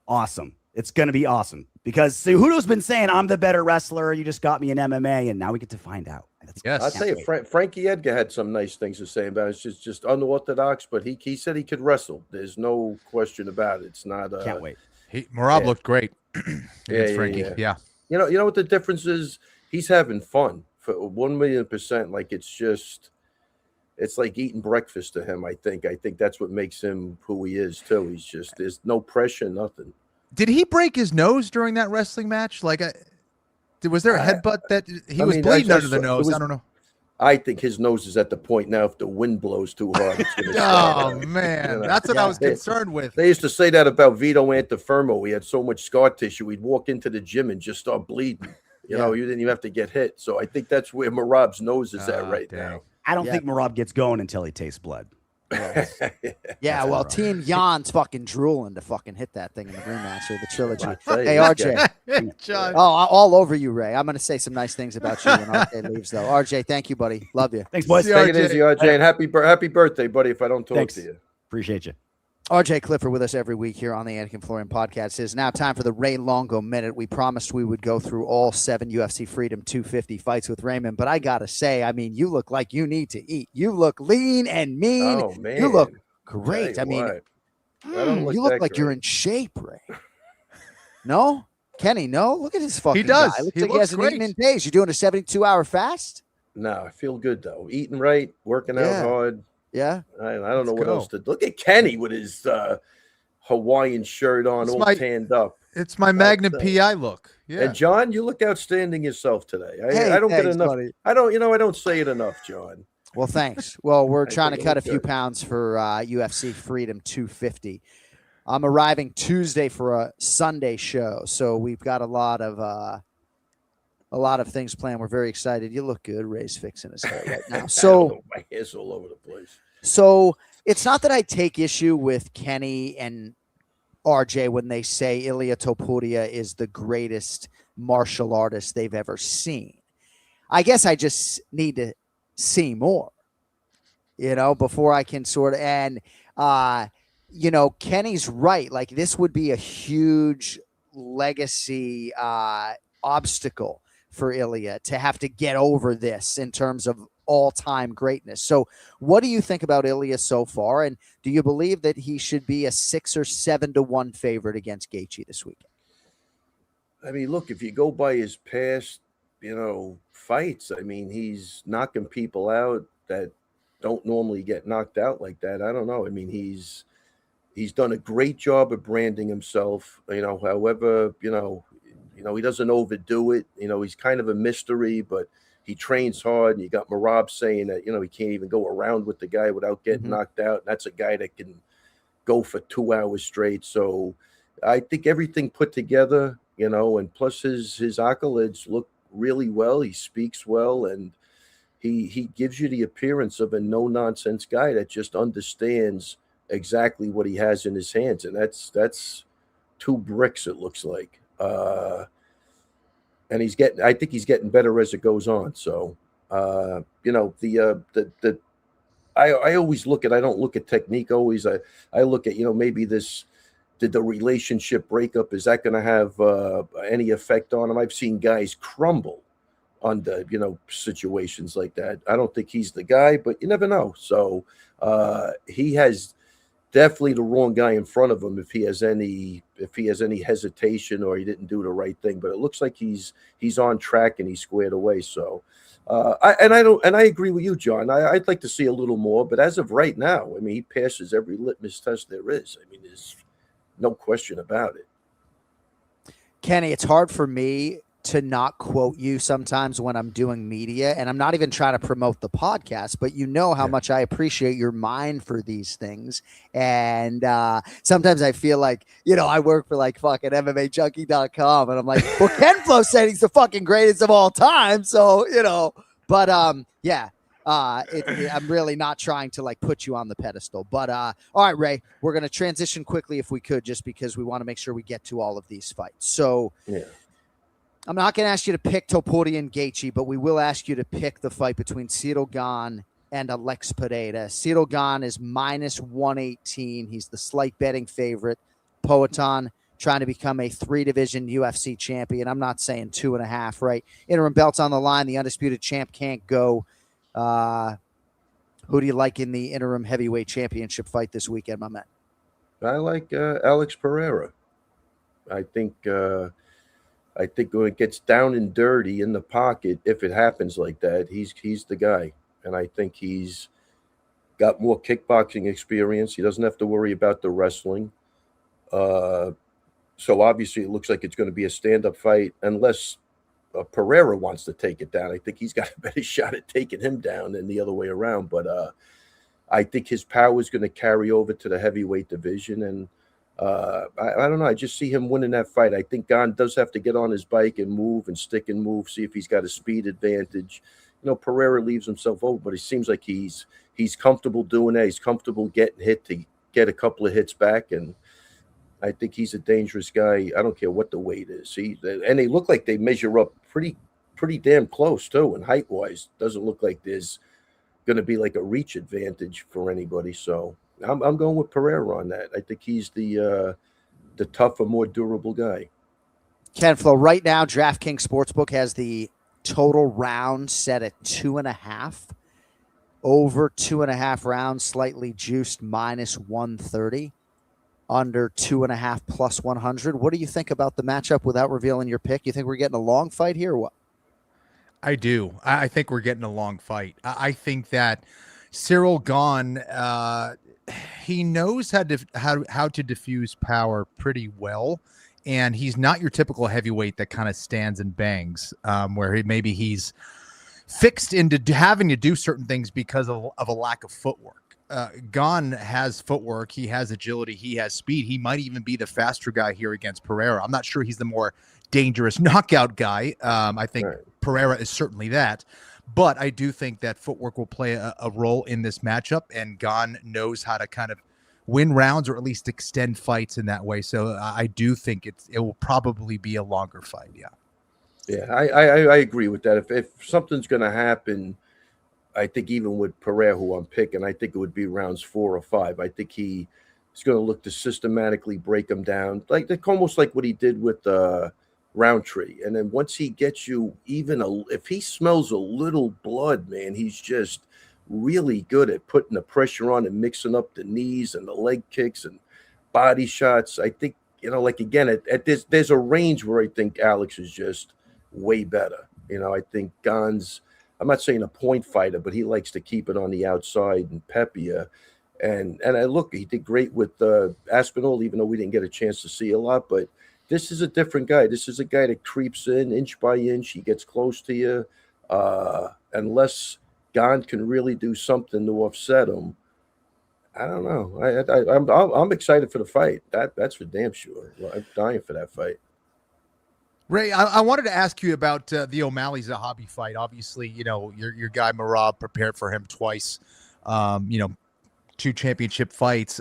awesome. It's going to be awesome because Cejudo's been saying, I'm the better wrestler. You just got me in MMA, and now we get to find out. I'll tell you, Frankie Edgar had some nice things to say about it. It's just unorthodox, but he said he could wrestle. There's no question about it. It's not. Can't wait. Marab looked great against Frankie. Yeah. You know what the difference is? He's having fun for 1,000,000%. Like it's like eating breakfast to him. I think that's what makes him who he is too. He's just there's no pressure, nothing. Did he break his nose during that wrestling match? Was there a headbutt that he was bleeding under the nose? I don't know. I think his nose is at the point now. If the wind blows too hard, it's going to oh man, that's what I was concerned with. They used to say that about Vito Antifermo. He had so much scar tissue, he'd walk into the gym and just start bleeding. You know, you didn't even have to get hit. So I think that's where Marab's nose is at right now. I don't think Marab gets going until he tastes blood. Well, Team Jan's fucking drooling to fucking hit that thing in the rematch or the trilogy. Hey, RJ. All over you, Ray. I'm going to say some nice things about you when RJ leaves, though. RJ, thank you, buddy. Love you. Thanks, boys. Take it easy, RJ, and happy birthday, buddy, if I don't talk to you. Appreciate you. RJ Clifford with us every week here on the Anik Florian podcast. It is now time for the Ray Longo Minute. We promised we would go through all 7 UFC Freedom 250 fights with Raymond, but I got to say, I mean, you look like you need to eat. You look lean and mean. Oh, man. You look great. I mean, you look like great. You're in shape, Ray. No? Kenny, no? Look at this fucking He does. guy. Looks He like he looks hasn't great. eaten in days. You're doing a 72-hour fast? No, I feel good, though. Eating right, working out hard. Yeah. I don't know what else to look at. Kenny with his Hawaiian shirt on, tanned up. It's my Magnum PI look. Yeah. And John, you look outstanding yourself today. Hey, I don't thanks, get enough. buddy. I don't say it enough, John. Well, thanks. Well, we're trying to think cut a it was few good. pounds for UFC Freedom 250. I'm arriving Tuesday for a Sunday show, so we've got a lot of things planned. We're very excited. You look good. Ray's fixing his hair right now. So my hair's all over the place. So It's not that I take issue with Kenny and RJ when they say Ilia Topuria is the greatest martial artist they've ever seen. I guess I just need to see more, before I can sort of, and, Kenny's right. Like, this would be a huge legacy obstacle for Ilia to have to get over this in terms of all-time greatness. So what do you think about Ilia so far? And do you believe that he should be a 6 or 7-1 favorite against Gaethje this weekend? I mean, look, if you go by his past, fights, I mean, he's knocking people out that don't normally get knocked out like that. I don't know. I mean, he's done a great job of branding himself, however, he doesn't overdo it. He's kind of a mystery, but he trains hard. And you got Marab saying that, he can't even go around with the guy without getting knocked out. And that's a guy that can go for 2 hours straight. So I think everything put together, and plus his accolades look really well. He speaks well, and he gives you the appearance of a no-nonsense guy that just understands exactly what he has in his hands. And that's 2 bricks, it looks like. And I think he's getting better as it goes on. So, I always look at, I don't look at technique always. I look at, maybe did the relationship breakup, is that going to have any effect on him? I've seen guys crumble under, situations like that. I don't think he's the guy, but you never know. So he has definitely the wrong guy in front of him if he has any hesitation or he didn't do the right thing. But it looks like he's on track and he's squared away. So I agree with you, John. I'd like to see a little more, but as of right now, I mean, he passes every litmus test there is. I mean, there's no question about it. Kenny, it's hard for me to not quote you sometimes when I'm doing media, and I'm not even trying to promote the podcast, but how much I appreciate your mind for these things. And sometimes I feel like, I work for like fucking MMAJunkie.com, and I'm like, well, Ken Flo said he's the fucking greatest of all time. So, but I'm really not trying to like put you on the pedestal, but all right, Ray, we're going to transition quickly if we could, just because we want to make sure we get to all of these fights. So I'm not going to ask you to pick Topuria and Gaethje, but we will ask you to pick the fight between Cyril Gane and Alex Pereira. Cyril Gane is -118. He's the slight betting favorite. Poetan trying to become a 3-division UFC champion. I'm not saying 2.5, right? Interim belts on the line. The undisputed champ can't go. Who do you like in the interim heavyweight championship fight this weekend, my man? I like Alex Pereira. I think when it gets down and dirty in the pocket, if it happens like that, he's the guy. And I think he's got more kickboxing experience. He doesn't have to worry about the wrestling. So obviously it looks like it's going to be a stand-up fight unless Pereira wants to take it down. I think he's got a better shot at taking him down than the other way around. But I think his power is going to carry over to the heavyweight division. And I don't know. I just see him winning that fight. I think Gane does have to get on his bike and move and stick and move, see if he's got a speed advantage. Pereira leaves himself over, but it seems like he's comfortable doing that. He's comfortable getting hit to get a couple of hits back. And I think he's a dangerous guy. I don't care what the weight is. And they look like they measure up pretty damn close too. And height-wise, doesn't look like there's going to be like a reach advantage for anybody. So I'm going with Pereira on that. I think he's the tougher, more durable guy. Ken Flo, right now, DraftKings Sportsbook has the total round set at 2.5. Over 2.5 rounds, slightly juiced -130. Under 2.5 plus 100. What do you think about the matchup without revealing your pick? You think we're getting a long fight here or what? I do. I think we're getting a long fight. I think that Cyril Gane, he knows how to diffuse power pretty well. And he's not your typical heavyweight that kind of stands and bangs, where he's fixed into having to do certain things because of a lack of footwork. Gane has footwork. He has agility. He has speed. He might even be the faster guy here against Pereira. I'm not sure he's the more dangerous knockout guy. I think Pereira is certainly that. But I do think that footwork will play a role in this matchup, and Gane knows how to kind of win rounds or at least extend fights in that way. So I do think it will probably be a longer fight. Yeah. Yeah, I agree with that. If something's going to happen, I think even with Pereira, who I'm picking, I think it would be rounds 4 or 5. I think he's going to look to systematically break him down, like almost like what he did with Roundtree. And then once he gets you if he smells a little blood, man, he's just really good at putting the pressure on and mixing up the knees and the leg kicks and body shots. I think, like again, at this, there's a range where I think Alex is just way better. I think Gane's, I'm not saying a point fighter, but he likes to keep it on the outside and pep you. And I look, he did great with Aspinall, even though we didn't get a chance to see a lot. But this is a different guy. This is a guy that creeps in inch by inch. He gets close to you. Unless Gane can really do something to upset him, I don't know. I'm excited for the fight. That's for damn sure. I'm dying for that fight. Ray, I wanted to ask you about the O'Malley Zahabi fight. Obviously, your guy Merab prepared for him twice. 2 championship fights.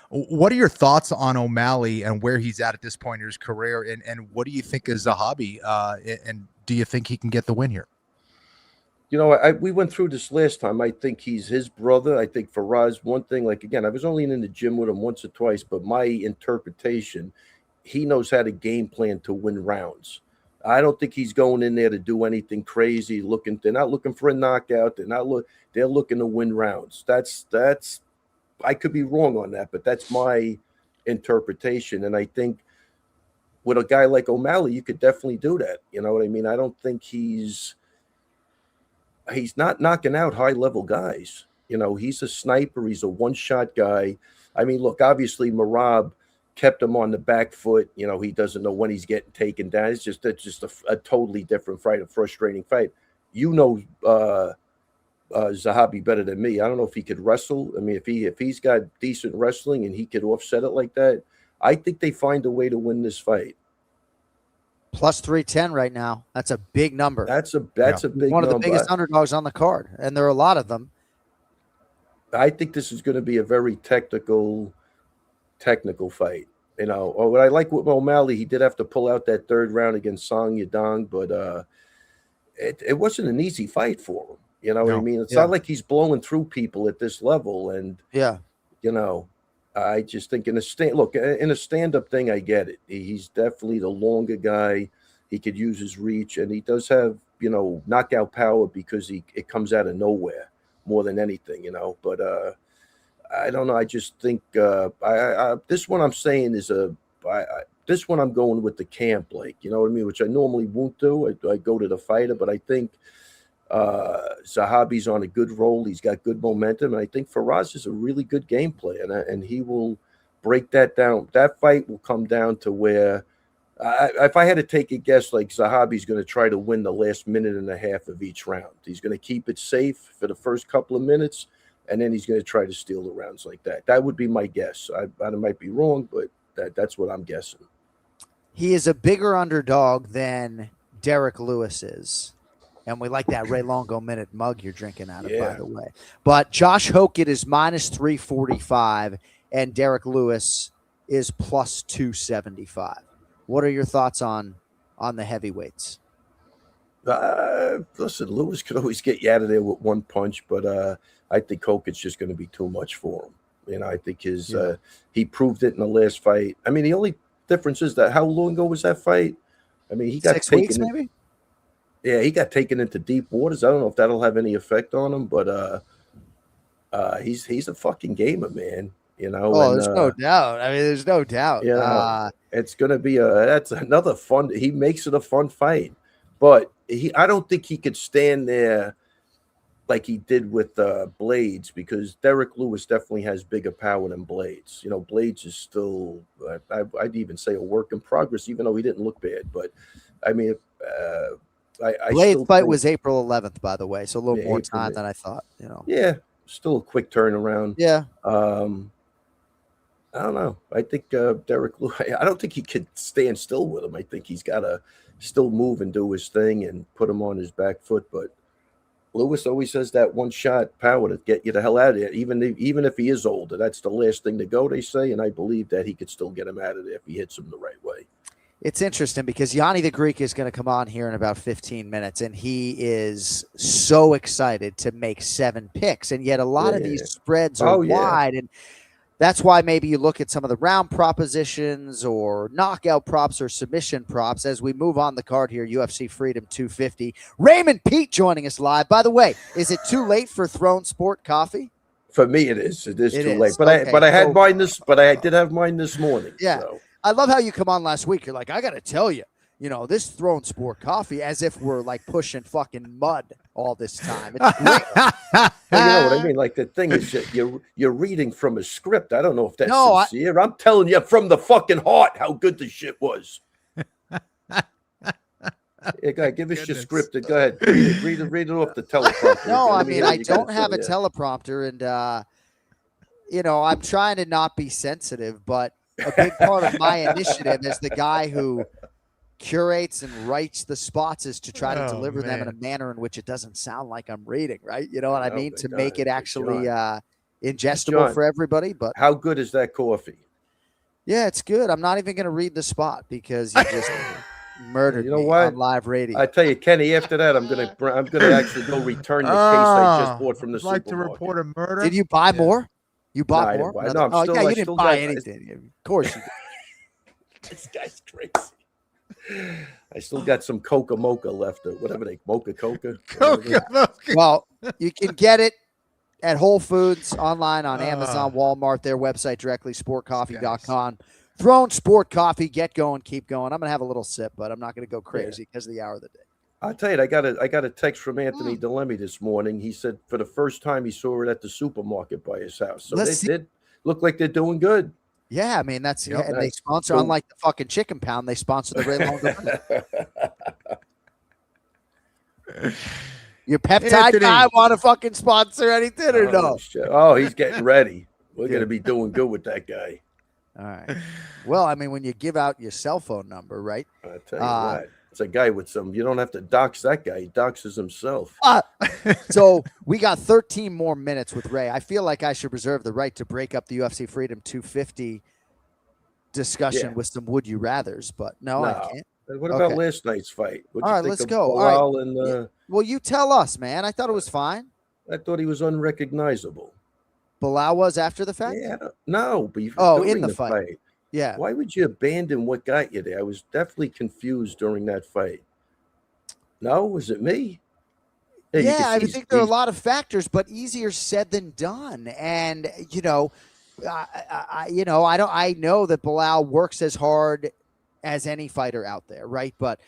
What are your thoughts on O'Malley and where he's at this point in his career? And what do you think of Zahabi? And do you think he can get the win here? We went through this last time. I think he's his brother. I think Faraz, one thing, like, again, I was only in the gym with him once or twice, but my interpretation, he knows how to game plan to win rounds. I don't think he's going in there to do anything crazy. They're not looking for a knockout. They're looking to win rounds. That's I could be wrong on that, but that's my interpretation. And I think with a guy like O'Malley, you could definitely do that. You know what I mean? I don't think he's not knocking out high-level guys. He's a sniper. He's a one-shot guy. I mean, look, obviously Merab kept him on the back foot. He doesn't know when he's getting taken down. It's just a totally different fight, a frustrating fight. Zahabi better than me. I don't know if he could wrestle. I mean, if he's got decent wrestling and he could offset it like that, I think they find a way to win this fight. Plus 310 right now. That's a big number. That's a big one of the number. biggest underdogs on the card, and there are a lot of them. I think this is going to be a very technical fight. Or what I like with O'Malley, he did have to pull out that 3rd round against Song Yadong, but it wasn't an easy fight for him. You know what I mean? It's not like he's blowing through people at this level. And I just think in a stand-up thing, I get it. He's definitely the longer guy. He could use his reach, and he does have, knockout power because it comes out of nowhere more than anything, But I don't know. I just think this one I'm saying is this one I'm going with the camp, like, you know what I mean, which I normally won't do. I go to the fighter, but I think Zahabi's on a good roll. He's got good momentum, and I think Faraz is a really good game player, and he will break that down. That fight will come down to where, if I had to take a guess, like Zahabi's going to try to win the last minute and a half of each round. He's going to keep it safe for the first couple of minutes, and then he's going to try to steal the rounds like that. That would be my guess. I might be wrong, but that's what I'm guessing. He is a bigger underdog than Derek Lewis is. And we like that Ray Longo Minute mug you're drinking out of, by the way. But Josh Hokett is minus 345, and Derek Lewis is plus 275. What are your thoughts on the heavyweights? Listen, Lewis could always get you out of there with one punch, but I think Hokett's just going to be too much for him. I think he proved it in the last fight. I mean, the only difference is that how long ago was that fight? I mean, he got 6 weeks, maybe? Yeah, he got taken into deep waters. I don't know if that'll have any effect on him, but he's a fucking gamer, man. There's no doubt. I mean, there's no doubt. It's gonna be that's another fun. He makes it a fun fight, but I don't think he could stand there like he did with Blades, because Derek Lewis definitely has bigger power than Blades. Blades is still, I'd even say, a work in progress, even though he didn't look bad. But I mean, Blade's fight was April 11th, by the way, so a little more time than I thought. Yeah, still a quick turnaround. Yeah. I don't know. I think Derek Lewis, I don't think he could stand still with him. I think he's got to still move and do his thing and put him on his back foot. But Lewis always has that one-shot power to get you the hell out of there, even if he is older. That's the last thing to go, they say, and I believe that he could still get him out of there if he hits him the right way. It's interesting because Gianni the Greek is going to come on here in about 15 minutes, and he is so excited to make 7 picks, and yet a lot of these spreads are wide, and that's why maybe you look at some of the round propositions or knockout props or submission props as we move on the card here, UFC Freedom 250. Raymond Pete joining us live. By the way, is it too late for Throne Sport Coffee? For me, it is. It is too late. But I had mine but I did have mine this morning. Yeah. So. I love how you come on last week. You're like, I got to tell you, this Throne Sport Coffee, as if we're like pushing fucking mud all this time. It's great. Well, you know what I mean? Like, the thing is that you're reading from a script. I don't know if that's sincere. I'm telling you from the fucking heart how good the shit was. Hey, guy, give us your script. Go ahead. Read it off the teleprompter. No, I mean, I don't have a teleprompter, and, I'm trying to not be sensitive, but a big part of my initiative as the guy who curates and writes the spots is to try to deliver them in a manner in which it doesn't sound like I'm reading, right? You know what I mean? To make it actually ingestible for everybody. But how good is that coffee? Yeah, it's good. I'm not even going to read the spot because you just murdered me what? On live radio. I tell you, Kenny, after that, I'm gonna actually go return the case I just bought from the supermarket. Like to report a murder? Did you buy more? You bought more? No, you didn't buy anything. Of course you did. This guy's crazy. I still got some Coca Mocha left, or whatever Mocha Coca. Well, you can get it at Whole Foods, online on Amazon, Walmart, their website directly, sportcoffee.com. Throne Sport Coffee, get going, keep going. I'm going to have a little sip, but I'm not going to go crazy because of the hour of the day. I'll tell you, I got a text from Anthony Delemy this morning. He said for the first time he saw it at the supermarket by his house. So they look like they're doing good. Yeah, I mean, that's and they sponsor, unlike the fucking Chicken Pound, they sponsor the Ray Longo Minute. Your peptide guy want to fucking sponsor anything or no? Oh, he's getting ready. We're going to be doing good with that guy. All right. Well, I mean, when you give out your cell phone number, right? I tell you what. It's a guy with some. You don't have to dox that guy. He doxes himself. So we got 13 more minutes with Ray. I feel like I should reserve the right to break up the UFC Freedom 250 discussion with some would you rathers, but no, I can't. What about last night's fight? All right, let's go. Bilal and, well, you tell us, man. I thought it was fine. I thought he was unrecognizable. Bilal was after the fact? Yeah, no. In the fight. Yeah. Why would you abandon what got you there? I was definitely confused during that fight. No, was it me? I think there are a lot of factors, but easier said than done. And I know that Bilal works as hard as any fighter out there, right? But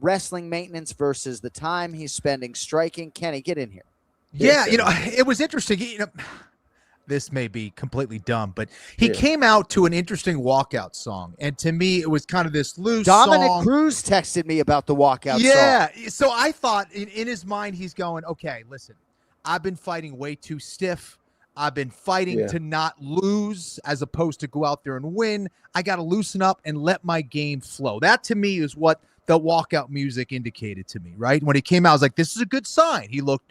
wrestling maintenance versus the time he's spending striking. Kenny, get in here. Yeah, it was interesting. This may be completely dumb, but he came out to an interesting walkout song. And to me, it was kind of this loose Dominic song. Cruz texted me about the walkout song. Yeah. So I thought in his mind, he's going, okay, listen, I've been fighting way too stiff. I've been fighting to not lose as opposed to go out there and win. I got to loosen up and let my game flow. That to me is what the walkout music indicated to me, right? When he came out, I was like, this is a good sign. He looked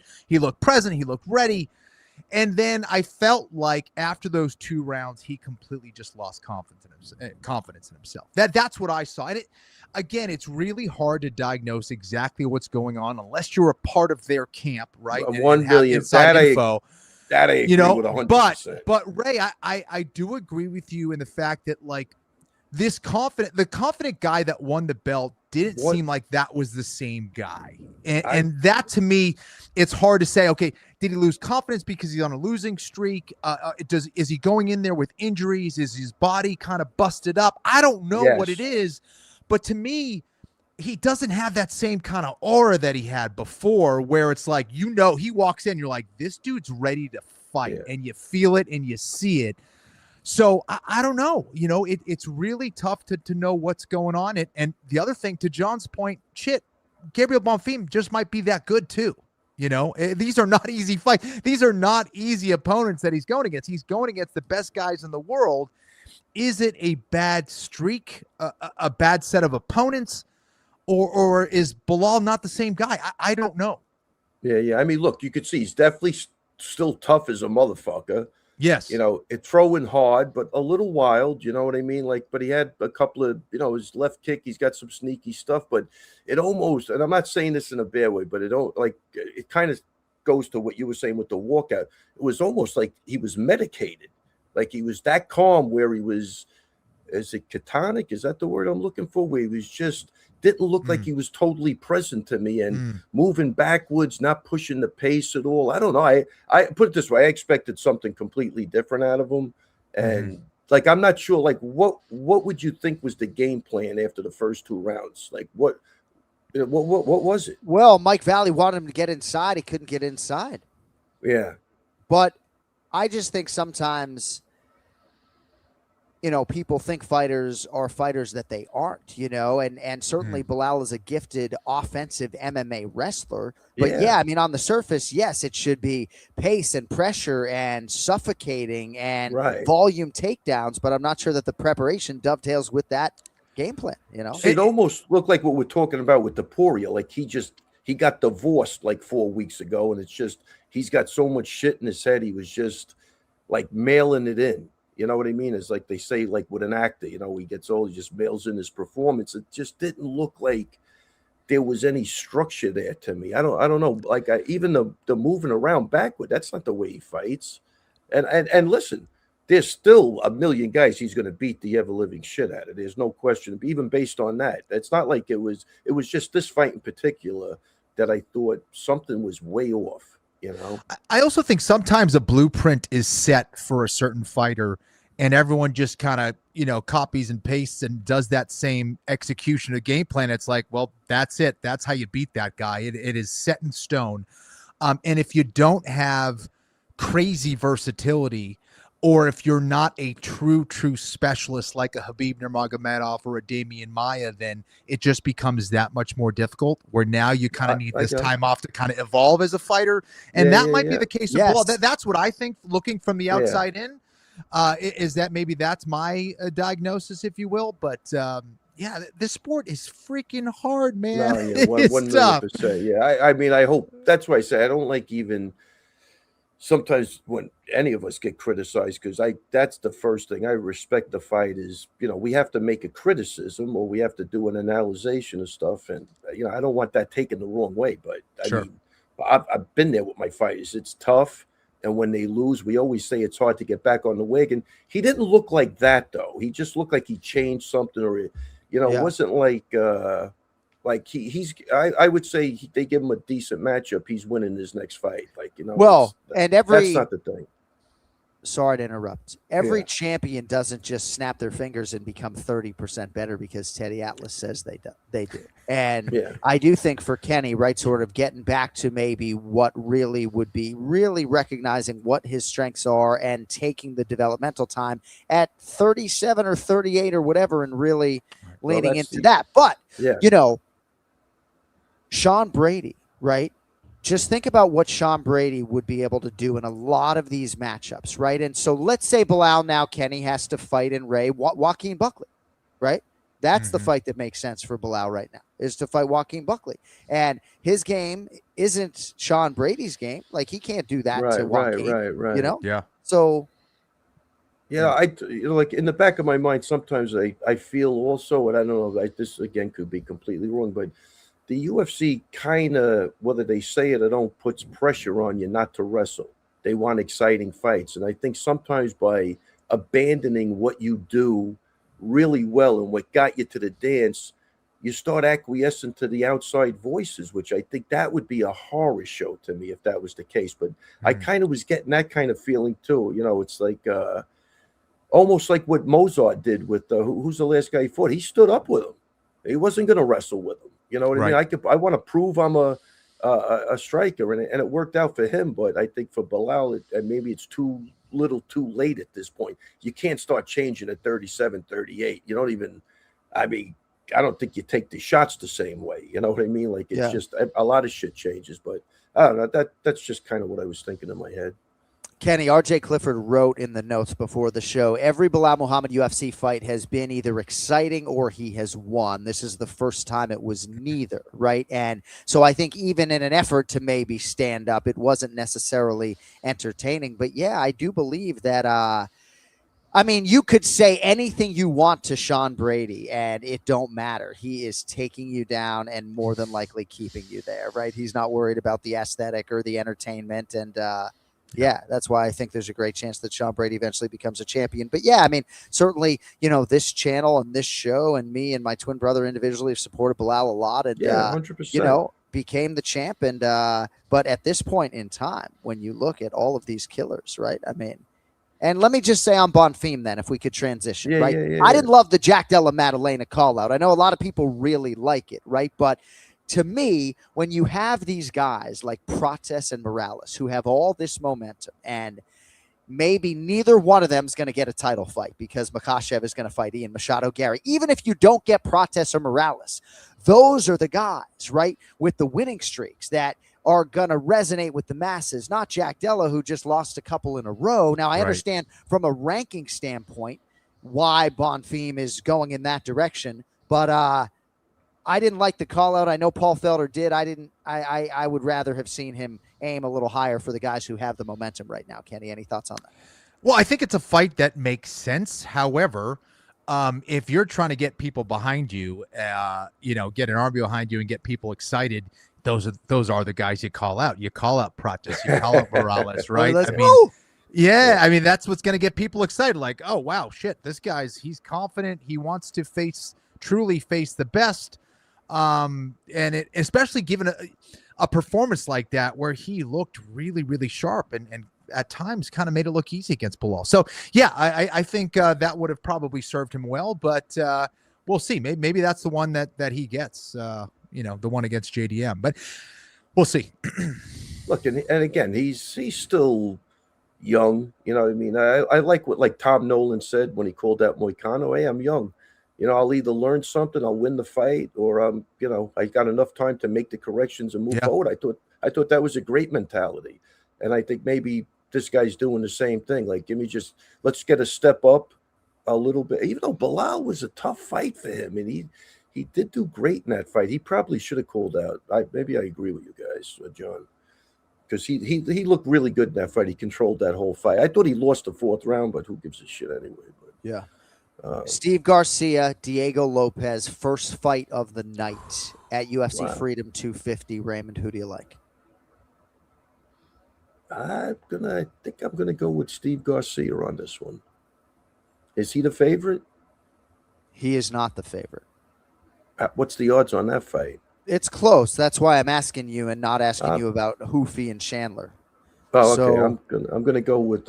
present. He looked ready. And then I felt like after those 2 rounds, he completely just lost confidence in himself. That's what I saw. And again, it's really hard to diagnose exactly what's going on unless you're a part of their camp, right? 1 billion info. That I agree with 100%. But Ray, I do agree with you in the fact that like the confident guy that won the belt didn't seem like that was the same guy. And that to me, it's hard to say, okay, did he lose confidence because he's on a losing streak? Is he going in there with injuries? Is his body kind of busted up? I don't know what it is, but to me, he doesn't have that same kind of aura that he had before where it's like, he walks in, you're like, this dude's ready to fight and you feel it and you see it. So I don't know, it's really tough to know what's going on. And the other thing, to John's point, Gabriel Bonfim just might be that good too. These are not easy fights. These are not easy opponents that he's going against. He's going against the best guys in the world. Is it a bad streak, a bad set of opponents, or is Bilal not the same guy? I don't know. Yeah. I mean, look, you could see he's definitely still tough as a motherfucker. Yes. It throwing hard, but a little wild, you know what I mean? But he had a couple of, his left kick, he's got some sneaky stuff, but it almost, and I'm not saying this in a bad way, but it kind of goes to what you were saying with the walkout. It was almost like he was medicated. Like he was that calm where he was, is it catonic? Is that the word I'm looking for? Where he was just, didn't look like he was totally present to me and moving backwards, not pushing the pace at all. I don't know. I put it this way. I expected something completely different out of him. And I'm not sure, what would you think was the game plan after the first 2 rounds? What was it? Well, Mike Valley wanted him to get inside. He couldn't get inside. Yeah. But I just think sometimes, people think fighters are fighters that they aren't, and certainly Bilal is a gifted offensive MMA wrestler. But I mean, on the surface, yes, it should be pace and pressure and suffocating and volume takedowns. But I'm not sure that the preparation dovetails with that game plan, It almost looked like what we're talking about with Topuria. Like he got divorced 4 weeks ago, and it's just he's got so much shit in his head. He was just mailing it in. You know what I mean? It's like they say, with an actor, he gets old, he just mails in his performance. It just didn't look like there was any structure there to me. I don't know. Even the moving around backward, that's not the way he fights. And listen, there's still a million guys he's going to beat the ever living shit out of. There's no question. Even based on that, it's not like it was just this fight in particular that I thought something was way off. I also think sometimes a blueprint is set for a certain fighter and everyone just kind of, copies and pastes and does that same execution of game plan. It's like, well, that's it. That's how you beat that guy. It is set in stone. And if you don't have crazy versatility, or if you're not a true specialist like a Khabib Nurmagomedov or a Damian Maia, then it just becomes that much more difficult, where now you kind of need this time off to kind of evolve as a fighter. And that might be the case of Bilal. That's what I think, looking from the outside in, is that maybe that's my diagnosis, if you will. But this sport is freaking hard, man. No, it's tough. Yeah, I mean, I hope, that's why I say I don't like even sometimes when any of us get criticized, because that's the first thing. I respect the fight is, we have to make a criticism or we have to do an analysis of stuff. And, I don't want that taken the wrong way, but I mean, I've been there with my fighters. It's tough. And when they lose, we always say it's hard to get back on the wagon. He didn't look like that, though. He just looked like he changed something, or, it wasn't I would say they give him a decent matchup. He's winning his next fight. Well, and that's not the thing. Sorry to interrupt. Every champion doesn't just snap their fingers and become 30% better because Teddy Atlas says they do. And I do think for Kenny, right, sort of getting back to maybe what really would be really recognizing what his strengths are and taking the developmental time at 37 or 38 or whatever and really leaning into that. But, Sean Brady, right? Just think about what Sean Brady would be able to do in a lot of these matchups, right? And so let's say Bilal now, Kenny has to fight in Ray Joaquin Buckley, right? That's the fight that makes sense for Bilal right now, is to fight Joaquin Buckley. And his game isn't Sean Brady's game. Like, he can't do that to Joaquin. Right. Yeah. So... Yeah, in the back of my mind, sometimes I feel also, and I don't know, this again could be completely wrong, but the UFC kind of, whether they say it or don't, puts pressure on you not to wrestle. They want exciting fights. And I think sometimes by abandoning what you do really well and what got you to the dance, you start acquiescing to the outside voices, which I think that would be a horror show to me if that was the case. But I kind of was getting that kind of feeling too. It's like almost like what Mozart did with who's the last guy he fought. He stood up with him. He wasn't going to wrestle with him. You know what I mean? I want to prove I'm a striker, and it worked out for him. But I think for Bilal, maybe it's too late at this point. You can't start changing at 37, 38. You don't even, I don't think you take the shots the same way. You know what I mean? Like, it's just a lot of shit changes. But I don't know. That's just kind of what I was thinking in my head. Kenny, RJ Clifford wrote in the notes before the show, every Bilal Muhammad UFC fight has been either exciting or he has won. This is the first time it was neither, right? And so I think even in an effort to maybe stand up, it wasn't necessarily entertaining. But yeah, I do believe that, I mean, you could say anything you want to Sean Brady and it don't matter. He is taking you down and more than likely keeping you there, right? He's not worried about the aesthetic or the entertainment. And, yeah, that's why I think there's a great chance that Sean Brady eventually becomes a champion. But yeah, I mean, certainly, you know, this channel and this show and me and my twin brother individually have supported Bilal a lot. And, 100%. you know, became the champ. And, but at this point in time, when you look at all of these killers, right? I mean, and let me just say on Bonfim then, if we could transition, right? I didn't love the Jack Della Maddalena call out. I know a lot of people really like it, right? But to me, when you have these guys like Prates and Morales who have all this momentum and maybe neither one of them is going to get a title fight because Makhachev is going to fight Ian Machado Gary. Even if you don't get Prates or Morales, those are the guys, right, with the winning streaks that are going to resonate with the masses, not Jack Della, who just lost a couple in a row. Now, I understand from a ranking standpoint why Bonfim is going in that direction, but I didn't like the call out. I know Paul Felder did. I would rather have seen him aim a little higher for the guys who have the momentum right now. Kenny, any thoughts on that? Well, I think it's a fight that makes sense. However, if you're trying to get people behind you, you know, get an army behind you and get people excited, those are the guys you call out. You call out Prates, you call out Morales, right? I mean, yeah, I mean, that's what's going to get people excited. Like, oh, wow, shit, this he's confident. He wants to truly face the best. And it, especially given a performance like that, where he looked really, really sharp and at times kind of made it look easy against Bilal. So yeah, I think that would have probably served him well, but we'll see. Maybe that's the one that he gets, you know, the one against JDM, but we'll see. Look, and again, he's still young. You know what I mean? I like what like Tom Nolan said when he called out Moicano. Hey, I'm young. You know, I'll either learn something, I'll win the fight, or you know, I got enough time to make the corrections and move forward. I thought that was a great mentality. And I think maybe this guy's doing the same thing. Like, let's get a step up a little bit. Even though Bilal was a tough fight for him, and he did do great in that fight. He probably should have called out. Maybe I agree with you guys, John, because he looked really good in that fight. He controlled that whole fight. I thought he lost the fourth round, but who gives a shit anyway? But, yeah. Steve Garcia, Diego Lopez, first fight of the night at UFC Freedom 250. Raymond, who do you like? I think I'm gonna go with Steve Garcia on this one. Is he the favorite? He is not the favorite. What's the odds on that fight? It's close. That's why I'm asking you and not asking you about Hoofy and Chandler. Oh, okay. I'm gonna go with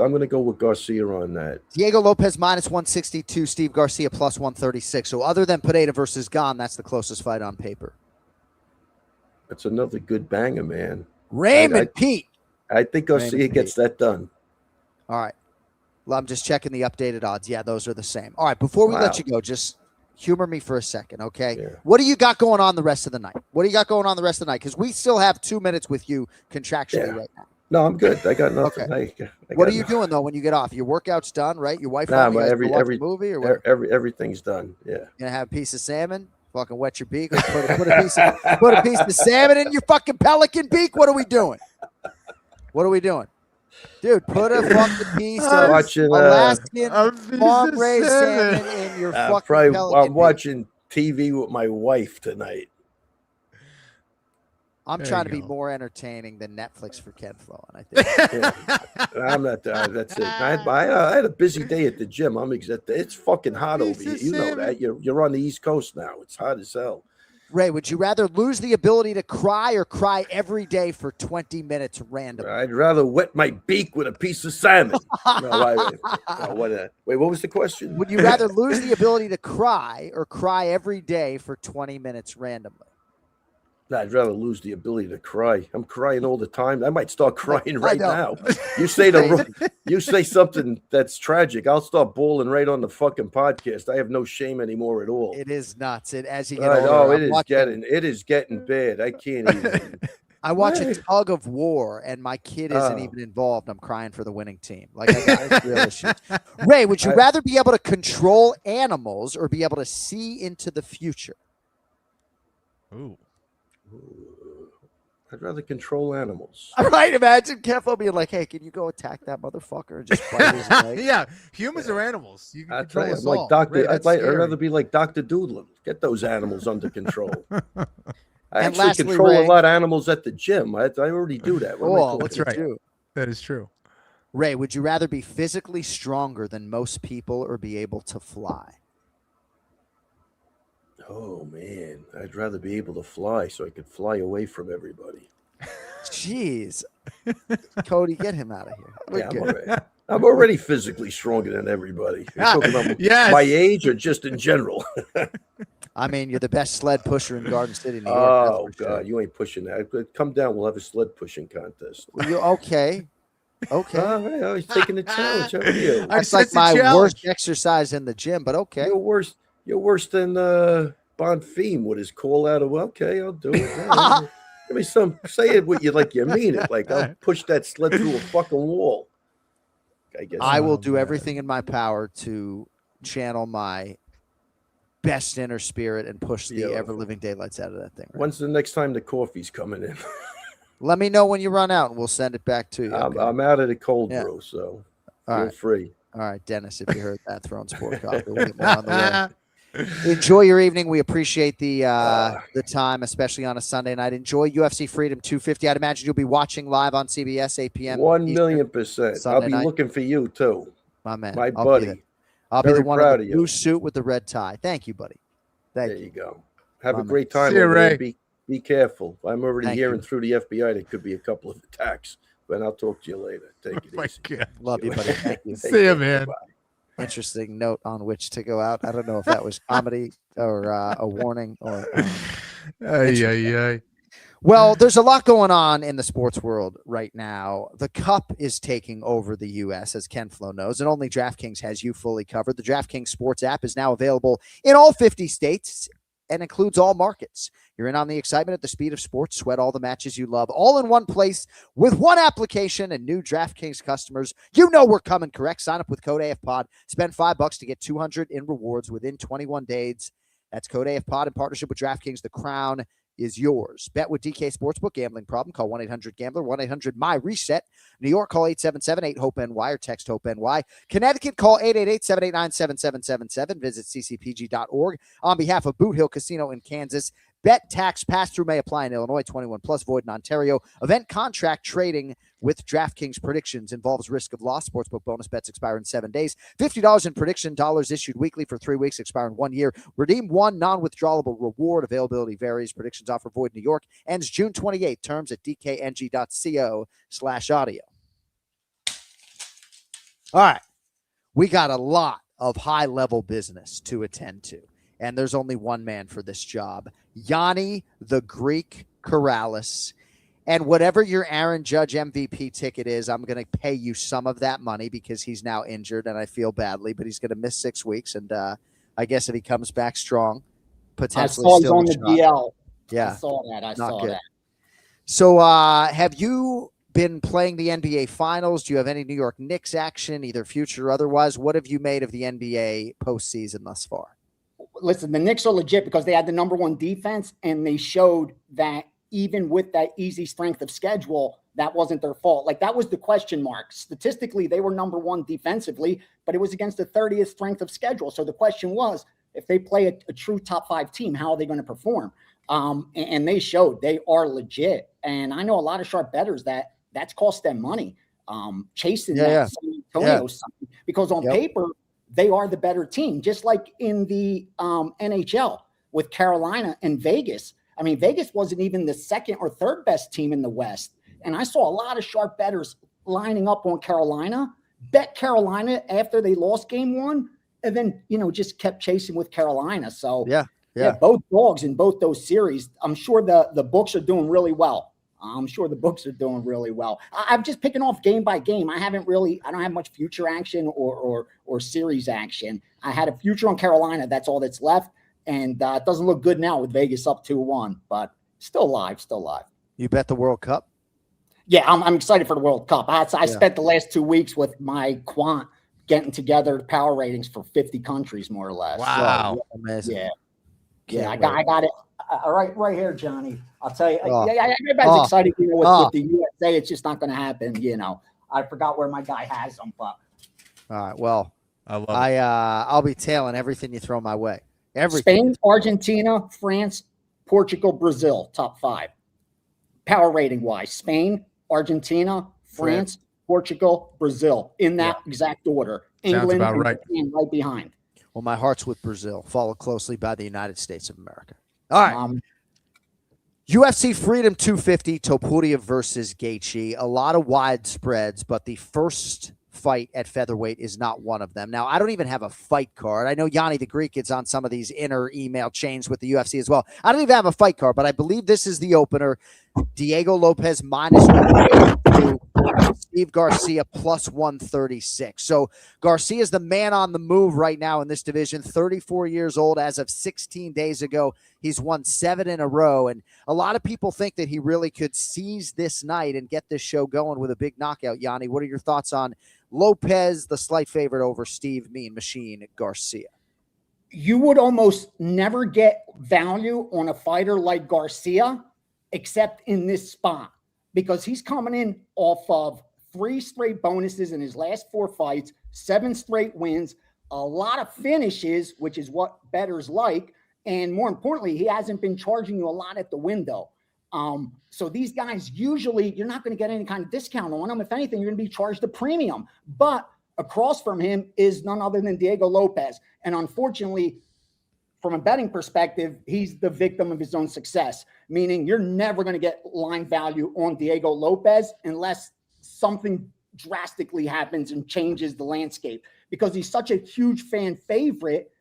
Garcia on that. Diego Lopez -162, Steve Garcia +136. So other than Pereira versus Gane, that's the closest fight on paper. That's another good banger, man. Raymond Pete. I think Garcia gets that done. All right. Well, I'm just checking the updated odds. Yeah, those are the same. All right. Before we let you go, just humor me for a second, okay? Yeah. What do you got going on the rest of the night? Because we still have 2 minutes with you contractually right now. No, I'm good. I got nothing. Okay. What are you doing though when you get off? Your workout's done, right? Your wife every movie or what? Everything's done. Yeah. You gonna have a piece of salmon? Fucking wet your beak. Put a piece of salmon in your fucking pelican beak. What are we doing? Dude, put a fucking piece of Alaskan farm-raised salmon in your fucking pelican I'm watching TV with my wife tonight. I'm trying to be more entertaining than Netflix for Ken Flo, and I think I'm not. That's it. I had a busy day at the gym. It's fucking hot over here. You know that. You're on the East Coast now. It's hot as hell. Ray, would you rather lose the ability to cry or cry every day for 20 minutes randomly? I'd rather wet my beak with a piece of salmon. Wait, what was the question? Would you rather lose the ability to cry or cry every day for 20 minutes randomly? I'd rather lose the ability to cry. I'm crying all the time. I might start crying right now. You say something that's tragic, I'll start bawling right on the fucking podcast. I have no shame anymore at all. It is nuts. As you get older, it is getting bad. I can't even. I watch a tug of war, and my kid isn't even involved. I'm crying for the winning team. Like, I got real issues. Ray, would you rather be able to control animals or be able to see into the future? Ooh. I'd rather control animals. All right, imagine Keflo being like, "Hey, can you go attack that motherfucker and just bite his leg?" Yeah, humans or animals. You can control us all. Like Doctor. I'd rather be like Dr. Doodlin. Get those animals under control. I actually lastly, control Ray, a lot of animals at the gym. I already do that. That's right. That is true. Ray, would you rather be physically stronger than most people or be able to fly? Oh, man. I'd rather be able to fly so I could fly away from everybody. Jeez. Cody, get him out of here. I'm already physically stronger than everybody. You're talking about my age or just in general? I mean, you're the best sled pusher in Garden City, New York. Oh, God, you ain't pushing that. Come down. We'll have a sled pushing contest. Okay. Okay. He's taking the challenge. How are you? That's like my worst exercise in the gym, but okay. You're worse than Bonfim with his call out of, okay, I'll do it. Give me some, say it with you like you mean it. Like, I'll push that sled through a fucking wall. I guess I will do everything in my power to channel my best inner spirit and push the ever-living daylights out of that thing. Right? When's the next time the coffee's coming in? Let me know when you run out, and we'll send it back to you. Okay? I'm out of the cold brew, so feel free. All right, Dennis, if you heard that, Throne Sport Coffee. We'll get more on the way. Enjoy your evening. We appreciate the time, especially on a Sunday night. Enjoy UFC Freedom 250. I'd imagine you'll be watching live on CBS 8 p.m. 1,000,000%. I'll be looking for you too, my man, my buddy. I'll be the one in the blue suit with the red tie. Thank you, buddy. There you go. Have a great time. Be careful. I'm already hearing through the FBI there could be a couple of attacks, but I'll talk to you later. Take it easy. God. Love you, buddy. Thank you. See you, man. Bye. Interesting note on which to go out. I don't know if that was comedy or a warning or. Well, there's a lot going on in the sports world right now. The Cup is taking over the U.S., as Ken Flo knows, and only DraftKings has you fully covered. The DraftKings Sports app is now available in all 50 states and includes all markets. You're in on the excitement at the speed of sports. Sweat all the matches you love, all in one place with one application. And new DraftKings customers, you know we're coming correct. Sign up with code AFPOD. Spend $5 to get $200 in rewards within 21 days. That's code AFPOD in partnership with DraftKings. The crown is yours. Bet with DK Sportsbook. Gambling problem? Call 1-800-GAMBLER, 1-800-MY-RESET. New York, call 877-8-HOPE-NY or text HOPE-NY. Connecticut, call 888-789-7777. Visit ccpg.org. On behalf of Boot Hill Casino in Kansas, bet tax pass-through may apply in Illinois, 21 plus, void in Ontario. Event contract trading with DraftKings predictions involves risk of loss. Sportsbook bonus bets expire in 7 days. $50 in prediction dollars issued weekly for 3 weeks, expire in 1 year. Redeem one non-withdrawable reward. Availability varies. Predictions offer void in New York. Ends June 28. Terms at dkng.co/audio. All right. We got a lot of high-level business to attend to. And there's only one man for this job. Gianni the Greek Corrales. And whatever your Aaron Judge MVP ticket is, I'm going to pay you some of that money because he's now injured and I feel badly, but he's going to miss 6 weeks. And I guess if he comes back strong, potentially I saw still on the DL. Yeah. I saw that. So have you been playing the NBA Finals? Do you have any New York Knicks action, either future or otherwise? What have you made of the NBA postseason thus far? Listen, the Knicks are legit because they had the number one defense, and they showed that even with that easy strength of schedule, that wasn't their fault. Like, that was the question mark. Statistically, they were number one defensively, but it was against the 30th strength of schedule. So the question was, if they play a true top 5 team, how are they going to perform? And they showed they are legit. And I know a lot of sharp bettors that's cost them money, chasing that San Antonio something, because on paper, they are the better team, just like in the NHL with Carolina and Vegas. I mean, Vegas wasn't even the second or third best team in the West. And I saw a lot of sharp bettors lining up on Carolina, bet Carolina after they lost game 1, and then, just kept chasing with Carolina. So, yeah, both dogs in both those series. I'm sure the books are doing really well. I'm just picking off game by game. I don't have much future action or series action. I had a future on Carolina. That's all that's left. And it doesn't look good now with Vegas up 2-1, but still live. You bet the World Cup? Yeah, I'm excited for the World Cup. I spent the last 2 weeks with my quant getting together power ratings for 50 countries, more or less. Wow. So, amazing. Yeah. I got it. Right here, Johnny. I'll tell you. Everybody's excited, with the USA. It's just not going to happen. I forgot where my guy has them, but. All right. Well, I'll be tailing everything you throw my way. Spain, Argentina, France, Portugal, Brazil, top 5. Power rating wise, Spain, Argentina, France, Portugal, Brazil, in that exact order. England and Japan right behind. Well, my heart's with Brazil, followed closely by the United States of America. All right. UFC Freedom 250, Topuria versus Gaethje. A lot of wide spreads, but the first fight at featherweight is not one of them. Now, I don't even have a fight card. I know Gianni the Greek is on some of these inner email chains with the UFC as well. I don't even have a fight card, but I believe this is the opener. Diego Lopez -132, Steve Garcia +136. So Garcia is the man on the move right now in this division, 34 years old as of 16 days ago. He's won 7 in a row, and a lot of people think that he really could seize this night and get this show going with a big knockout. Yanni, what are your thoughts on Lopez, the slight favorite over Steve Mean Machine Garcia? You would almost never get value on a fighter like Garcia, except in this spot, because he's coming in off of 3 straight bonuses in his last 4 fights, 7 straight wins, a lot of finishes, which is what bettors like. And more importantly, he hasn't been charging you a lot at the window. So these guys, usually you're not going to get any kind of discount on them. If anything, you're going to be charged a premium. But across from him is none other than Diego Lopez. And unfortunately, from a betting perspective, he's the victim of his own success, meaning you're never going to get line value on Diego Lopez unless something drastically happens and changes the landscape, because he's such a huge fan favorite.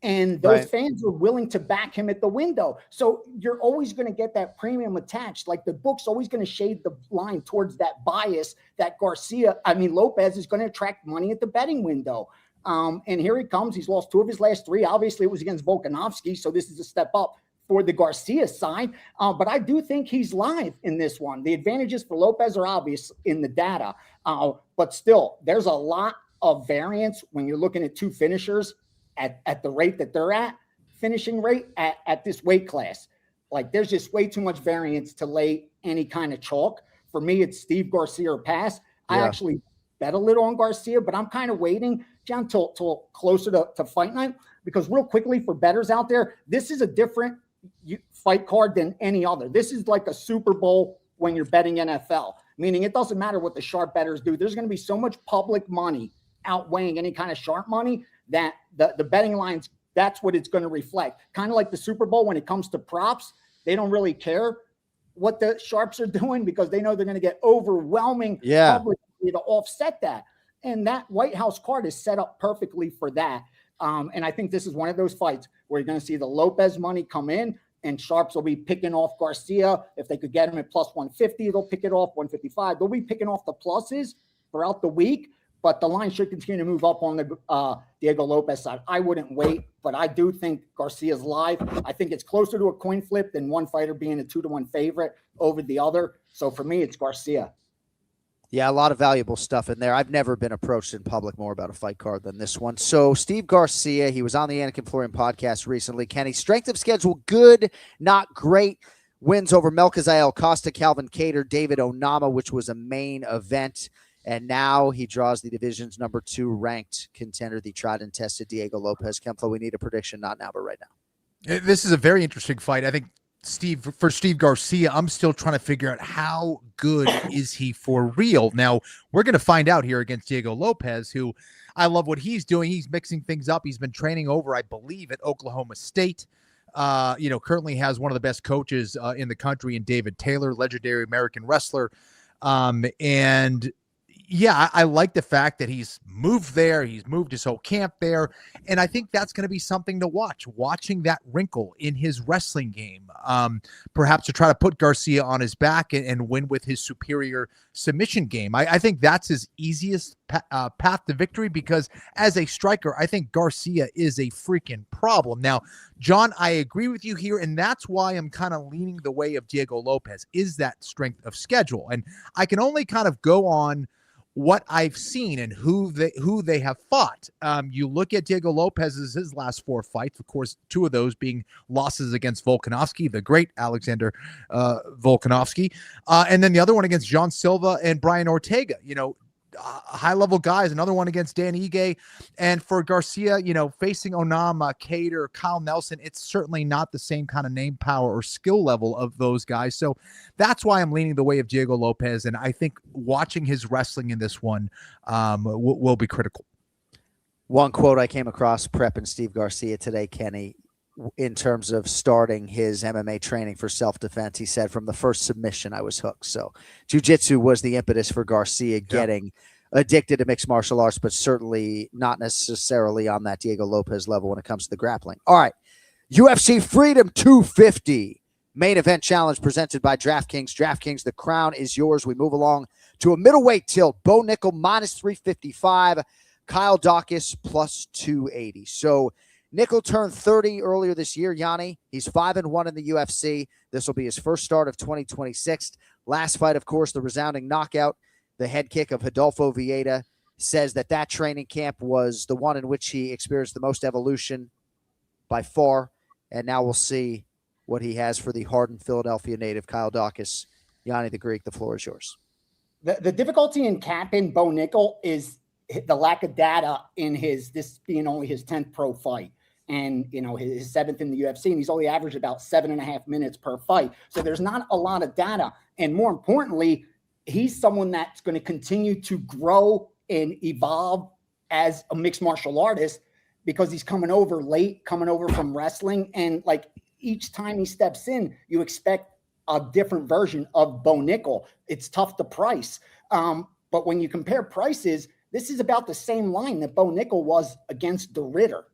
And those fans are willing to back him at the window. So you're always going to get that premium attached. Like the book's always going to shade the line towards that bias that Lopez is going to attract money at the betting window. And here he comes. He's lost 2 of his last 3. Obviously, it was against Volkanovski, so this is a step up for the Garcia side. But I do think he's live in this one. The advantages for Lopez are obvious in the data. But still, there's a lot of variance when you're looking at 2 finishers at the rate that they're at, finishing rate at this weight class. Like, there's just way too much variance to lay any kind of chalk. For me, it's Steve Garcia or pass. I actually bet a little on Garcia, but I'm kind of waiting, John, till closer to fight night, because real quickly for bettors out there, this is a different fight card than any other. This is like a Super Bowl when you're betting NFL, meaning it doesn't matter what the sharp bettors do. There's going to be so much public money outweighing any kind of sharp money that the betting lines, that's what it's going to reflect. Kind of like the Super Bowl when it comes to props, they don't really care what the sharps are doing because they know they're going to get overwhelming public to offset that. And that White House card is set up perfectly for that. And I think this is one of those fights where you're going to see the Lopez money come in and sharps will be picking off Garcia. If they could get him at +150, they'll pick it off 155. They'll be picking off the pluses throughout the week. But the line should continue to move up on the Diego Lopez side. I wouldn't wait, but I do think Garcia's live. I think it's closer to a coin flip than one fighter being a 2-1 favorite over the other. So for me, it's Garcia. Yeah, a lot of valuable stuff in there. I've never been approached in public more about a fight card than this one. So Steve Garcia, he was on the Anik Florian podcast recently. Kenny, strength of schedule, good, not great. Wins over Melchizael Costa, Calvin Kattar, David Onama, which was a main event. And now he draws the division's number 2 ranked contender, the tried and tested Diego Lopez. Kempflo, we need a prediction, not now, but right now. This is a very interesting fight. I think for Steve Garcia, I'm still trying to figure out how good is he for real. Now, we're going to find out here against Diego Lopez, who I love what he's doing. He's mixing things up. He's been training over, I believe, at Oklahoma State. Currently has one of the best coaches in the country in David Taylor, legendary American wrestler. And Yeah, I like the fact that he's moved there. He's moved his whole camp there. And I think that's going to be something to watch, watching that wrinkle in his wrestling game, perhaps to try to put Garcia on his back and win with his superior submission game. I think that's his easiest path to victory, because as a striker, I think Garcia is a freaking problem. Now, John, I agree with you here, and that's why I'm kind of leaning the way of Diego Lopez, is that strength of schedule. And I can only kind of go on what I've seen and who they have fought. You look at Diego Lopez's his last 4 fights, of course, 2 of those being losses against Volkanovski, the great Alexander Volkanovski, and then the other one against John Silva and Brian Ortega. High-level guys, another one against Dan Ige. And for Garcia, facing Onam, Cater, Kyle Nelson, it's certainly not the same kind of name power or skill level of those guys. So that's why I'm leaning the way of Diego Lopez. And I think watching his wrestling in this one will be critical. One quote I came across prepping Steve Garcia today, Kenny, in terms of starting his MMA training for self-defense, he said, from the first submission, I was hooked. So jiu-jitsu was the impetus for Garcia getting addicted to mixed martial arts, but certainly not necessarily on that Diego Lopez level when it comes to the grappling. All right. UFC Freedom 250 main event challenge presented by DraftKings. DraftKings, the crown is yours. We move along to a middleweight tilt. Bo Nickel minus 355, Kyle Dawkins plus 280. So Nickel turned 30 earlier this year, Gianni. He's 5-1 in the UFC. This will be his first start of 2026. Last fight, of course, the resounding knockout, the head kick of Rodolfo Vieira, says that training camp was the one in which he experienced the most evolution by far. And now we'll see what he has for the hardened Philadelphia native, Kyle Dawkins. Gianni the Greek, the floor is yours. The difficulty in capping Bo Nickel is the lack of data in this being only his 10th pro fight. And, his 7th in the UFC, and he's only averaged about 7.5 minutes per fight. So there's not a lot of data. And more importantly, he's someone that's going to continue to grow and evolve as a mixed martial artist, because he's coming over late, coming over from wrestling. And like each time he steps in, you expect a different version of Bo Nickel. It's tough to price. But when you compare prices, this is about the same line that Bo Nickel was against the Ritter.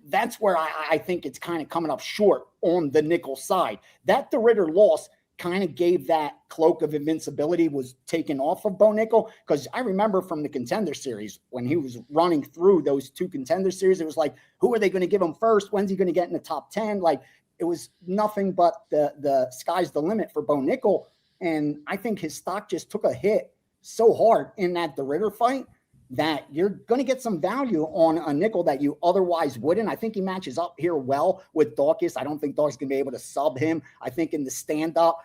That's where I think it's kind of coming up short on the Nickel side. That the Ritter loss kind of gave that cloak of invincibility was taken off of Bo Nickel, because I remember from the Contender Series when he was running through those 2 Contender Series, it was like, who are they going to give him first? When's he going to get in the top 10? Like, it was nothing but the sky's the limit for Bo Nickel. And I think his stock just took a hit so hard in that the Ritter fight that you're going to get some value on a Nickel that you otherwise wouldn't. I think he matches up here well with Dawkins. I don't think Dawkins can be able to sub him. I think in the stand-up,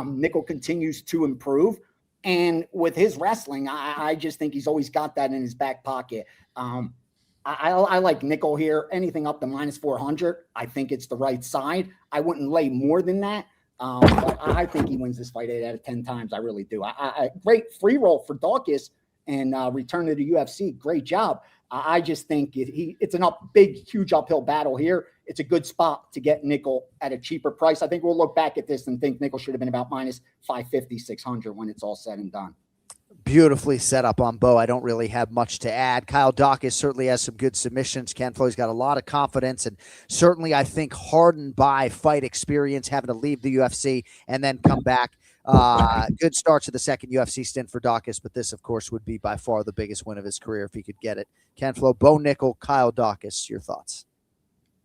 Nickel continues to improve. And with his wrestling, I just think he's always got that in his back pocket. I like Nickel here. Anything up to minus 400, I think it's the right side. I wouldn't lay more than that. But I think he wins this fight 8 out of 10 times. I really do. Great free roll for Dawkins and return to the UFC. Great job. I just think it's a huge uphill battle here. It's a good spot to get Nickel at a cheaper price. I think we'll look back at this and think Nickel should have been about minus 550, 600 when it's all said and done. Beautifully set up on Bo. I don't really have much to add. Kyle Dawkins certainly has some good submissions. Ken Flo's got a lot of confidence, and certainly I think hardened by fight experience, having to leave the UFC and then come back. Good start to the second UFC stint for Dawkins, but this, of course, would be by far the biggest win of his career if he could get it. Ken Flo, Bo Nickel, Kyle Dawkins, your thoughts?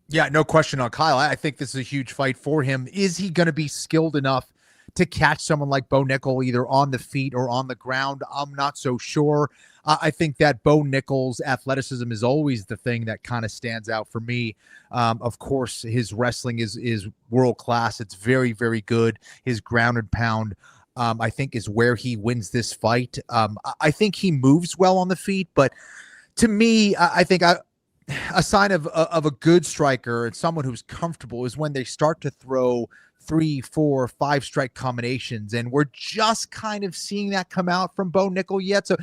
Yeah, no question on Kyle. I think this is a huge fight for him. Is he going to be skilled enough to catch someone like Bo Nickel either on the feet or on the ground? I'm not so sure. I think that Bo Nickel's athleticism is always the thing that kind of stands out for me. Of course, his wrestling is world class. It's very, very good. His ground and pound, I think, is where he wins this fight. I think he moves well on the feet, but to me, I think a sign of a good striker and someone who's comfortable is when they start to throw 3, 4, 5 strike combinations. And we're just kind of seeing that come out from Bo Nickel yet. So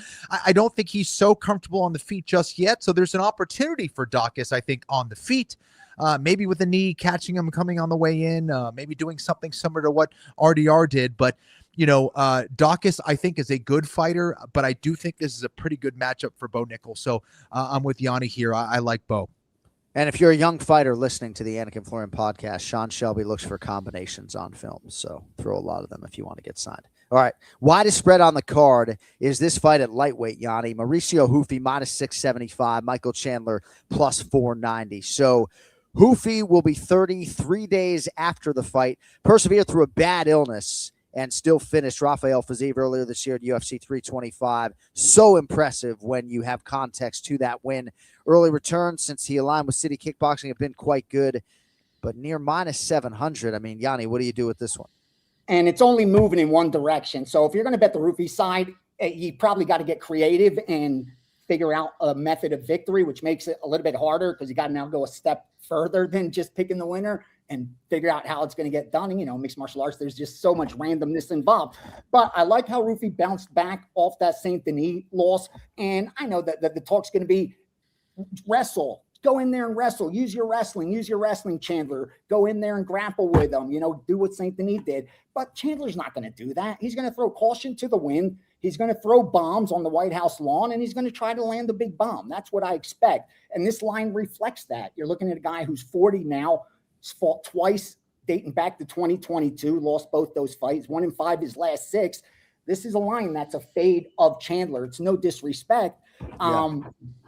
I don't think he's so comfortable on the feet just yet. So there's an opportunity for Dawkins, I think, on the feet, maybe with a knee, catching him coming on the way in, maybe doing something similar to what RDR did. But Dawkins, I think, is a good fighter, but I do think this is a pretty good matchup for Bo Nickal. So I'm with Gianni here. I like Bo. And if you're a young fighter listening to the Anik and Florian podcast, Sean Shelby looks for combinations on film. So throw a lot of them if you want to get signed. All right. Widest spread on the card is this fight at lightweight, Yanni. Mauricio Houfi minus 675, Michael Chandler plus 490. So Houfi will be 33 days after the fight, persevered through a bad illness, and still finished Rafael Fiziev earlier this year at UFC 325. So impressive when you have context to that win. Early returns since he aligned with City Kickboxing have been quite good, but near minus 700. I mean, Yanni, what do you do with this one? And it's only moving in one direction. So if you're going to bet the Houfi side, you probably got to get creative and figure out a method of victory, which makes it a little bit harder because you got to now go a step further than just picking the winner and figure out how it's going to get done. And, mixed martial arts, there's just so much randomness involved. But I like how Houfi bounced back off that Saint Denis loss. And I know that the talk's going to be wrestle. Go in there and wrestle. Use your wrestling, Chandler. Go in there and grapple with them. Do what Saint Denis did. But Chandler's not going to do that. He's going to throw caution to the wind. He's going to throw bombs on the White House lawn, and he's going to try to land a big bomb. That's what I expect. And this line reflects that. You're looking at a guy who's 40 now, has fought twice dating back to 2022, lost both those fights, 1-5 his last 6. This is a line that's a fade of Chandler. It's no disrespect.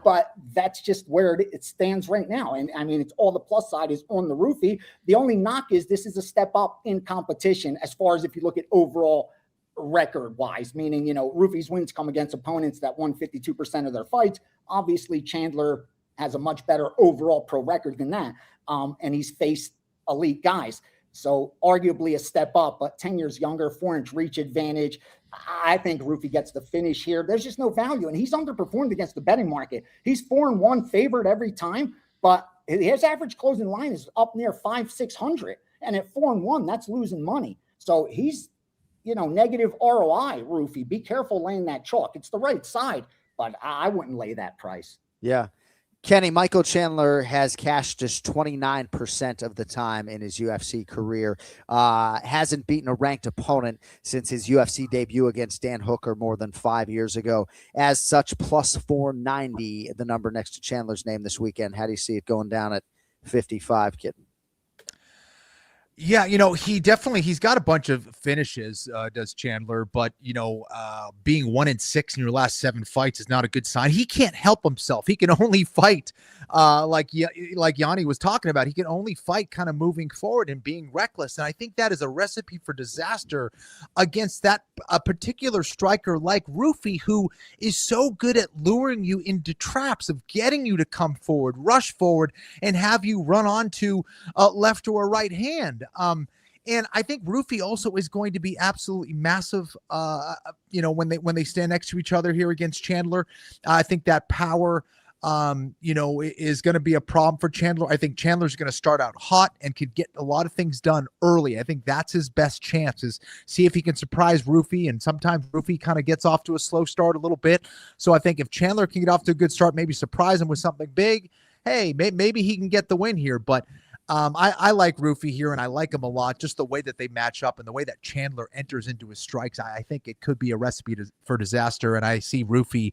But that's just where it stands right now. And I mean, it's all the plus side is on the Houfi. The only knock is this is a step up in competition as far as if you look at overall record wise, meaning, Houfi's wins come against opponents that won 52% of their fights. Obviously, Chandler has a much better overall pro record than that. And he's faced elite guys. So arguably a step up, but 10 years younger, 4-inch reach advantage. I think Houfi gets the finish here. There's just no value, and he's underperformed against the betting market. He's 4-1 favored every time, but his average closing line is up near 500-600, and at 4-1, that's losing money. So he's, negative ROI. Houfi, be careful laying that chalk. It's the right side, but I wouldn't lay that price. Yeah. Kenny, Michael Chandler has cashed just 29% of the time in his UFC career. Hasn't beaten a ranked opponent since his UFC debut against Dan Hooker more than 5 years ago. As such, plus 490, the number next to Chandler's name this weekend. How do you see it going down at 55, Kitten? Yeah, he's got a bunch of finishes, does Chandler, but, being 1-6 in your last 7 fights is not a good sign. He can't help himself. He can only fight, like Yanni was talking about. He can only fight kind of moving forward and being reckless. And I think that is a recipe for disaster against a particular striker like Houfi, who is so good at luring you into traps of getting you to come forward, rush forward, and have you run onto a left or a right hand. And I think Houfi also is going to be absolutely massive, when they stand next to each other here against Chandler. I think that power, is going to be a problem for Chandler. I think Chandler's going to start out hot and could get a lot of things done early. I think that's his best chance, is see if he can surprise Houfi. And sometimes Houfi kind of gets off to a slow start a little bit. So I think if Chandler can get off to a good start, maybe surprise him with something big, hey, maybe he can get the win here. But I like Houfi here, and I like him a lot. Just the way that they match up and the way that Chandler enters into his strikes, I think it could be a recipe for disaster, and I see Houfi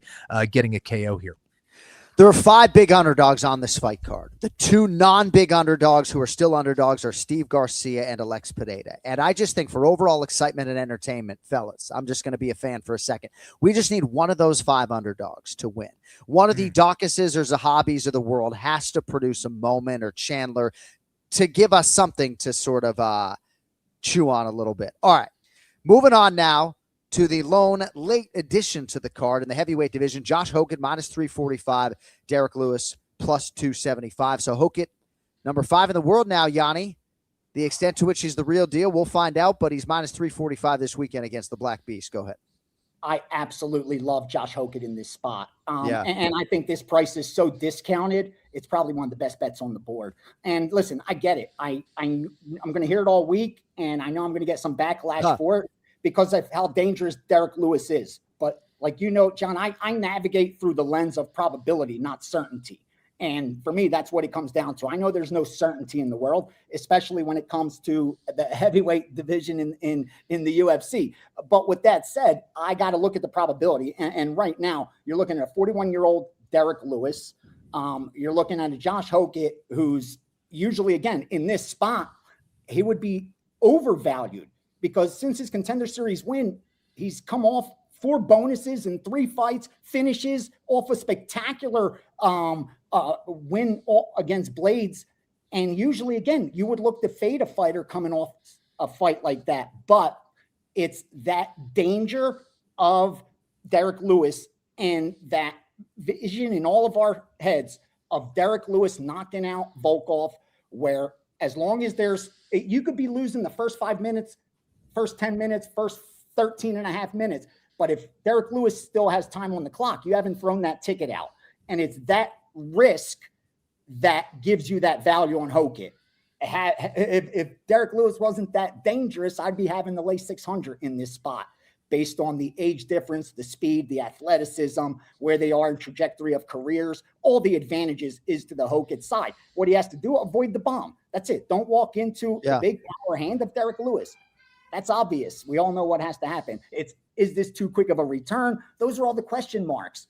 getting a KO here. There are 5 big underdogs on this fight card. The 2 non-big underdogs who are still underdogs are Steve Garcia and Alex Pereira. And I just think for overall excitement and entertainment, fellas, I'm just going to be a fan for a second. We just need one of those 5 underdogs to win. One of the Dawkinses or Zahabis of the world has to produce a moment, or Chandler, to give us something to sort of chew on a little bit. All right, moving on now to the lone late addition to the card in the heavyweight division. Josh Hokett, minus 345. Derek Lewis, plus 275. So Hokett, number 5 in the world now, Yanni. The extent to which he's the real deal, we'll find out, but he's minus 345 this weekend against the Black Beast. Go ahead. I absolutely love Josh Hokett in this spot. And I think this price is so discounted, it's probably one of the best bets on the board. And listen, I get it. I'm going to hear it all week, and I know I'm going to get some backlash for it because of how dangerous Derek Lewis is. But like John, I navigate through the lens of probability, not certainty. And for me, that's what it comes down to. I know there's no certainty in the world, especially when it comes to the heavyweight division in the UFC. But with that said, I got to look at the probability. And right now, you're looking at a 41-year-old Derek Lewis. You're looking at a Josh Hokett, who's usually, again, in this spot, he would be overvalued because since his Contender Series win, he's come off 4 bonuses in 3 fights, finishes off a spectacular win against Blades. And usually, again, you would look to fade a fighter coming off a fight like that. But it's that danger of Derek Lewis and that vision in all of our heads of Derek Lewis knocking out Volkov, where as long as you could be losing the first 5 minutes, first 10 minutes, first 13 and a half minutes. But if Derek Lewis still has time on the clock, you haven't thrown that ticket out. And it's that risk that gives you that value on Hokett. If Derek Lewis wasn't that dangerous, I'd be having to lay 600 in this spot based on the age difference, the speed, the athleticism, where they are in trajectory of careers. All the advantages is to the Hokett side. What he has to do, avoid the bomb. That's it. Don't walk into the big power hand of Derek Lewis. That's obvious. We all know what has to happen. Is this too quick of a return? Those are all the question marks.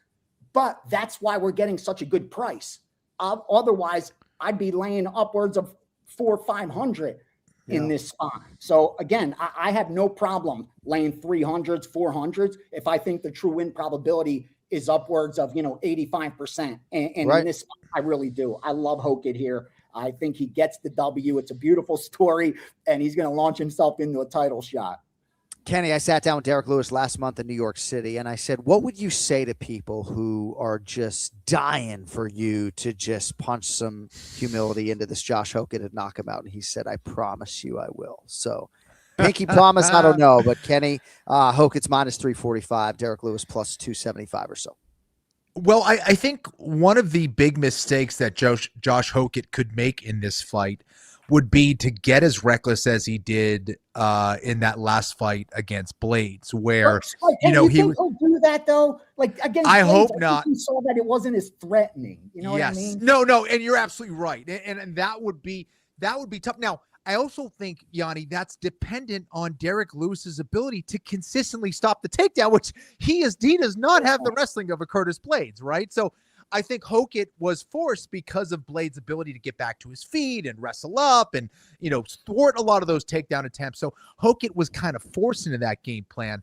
But that's why we're getting such a good price. Otherwise, I'd be laying upwards of 400 or 500 in this spot. So again, I have no problem laying 300s, 400s if I think the true win probability is upwards of 85%. And in this spot, I really do. I love Hokett here. I think he gets the W. It's a beautiful story, and he's going to launch himself into a title shot. Kenny, I sat down with Derek Lewis last month in New York City, and I said, what would you say to people who are just dying for you to just punch some humility into this Josh Hokett and knock him out? And he said, I promise you I will. So pinky promise, I don't know. But Kenny, Hokett's minus 345, Derek Lewis plus 275 or so. Well, I think one of the big mistakes that Josh Hokett could make in this fight would be to get as reckless as he did in that last fight against Blades, where he'll do that though. Like against I Blades, hope I not. Think he saw that it wasn't as threatening. You know what I mean? No, and you're absolutely right, and that would be tough. Now, I also think, Gianni, that's dependent on Derek Lewis's ability to consistently stop the takedown, which he does not have the wrestling of a Curtis Blades, right? So I think Hokett was forced because of Blades' ability to get back to his feet and wrestle up and, thwart a lot of those takedown attempts. So Hokett was kind of forced into that game plan.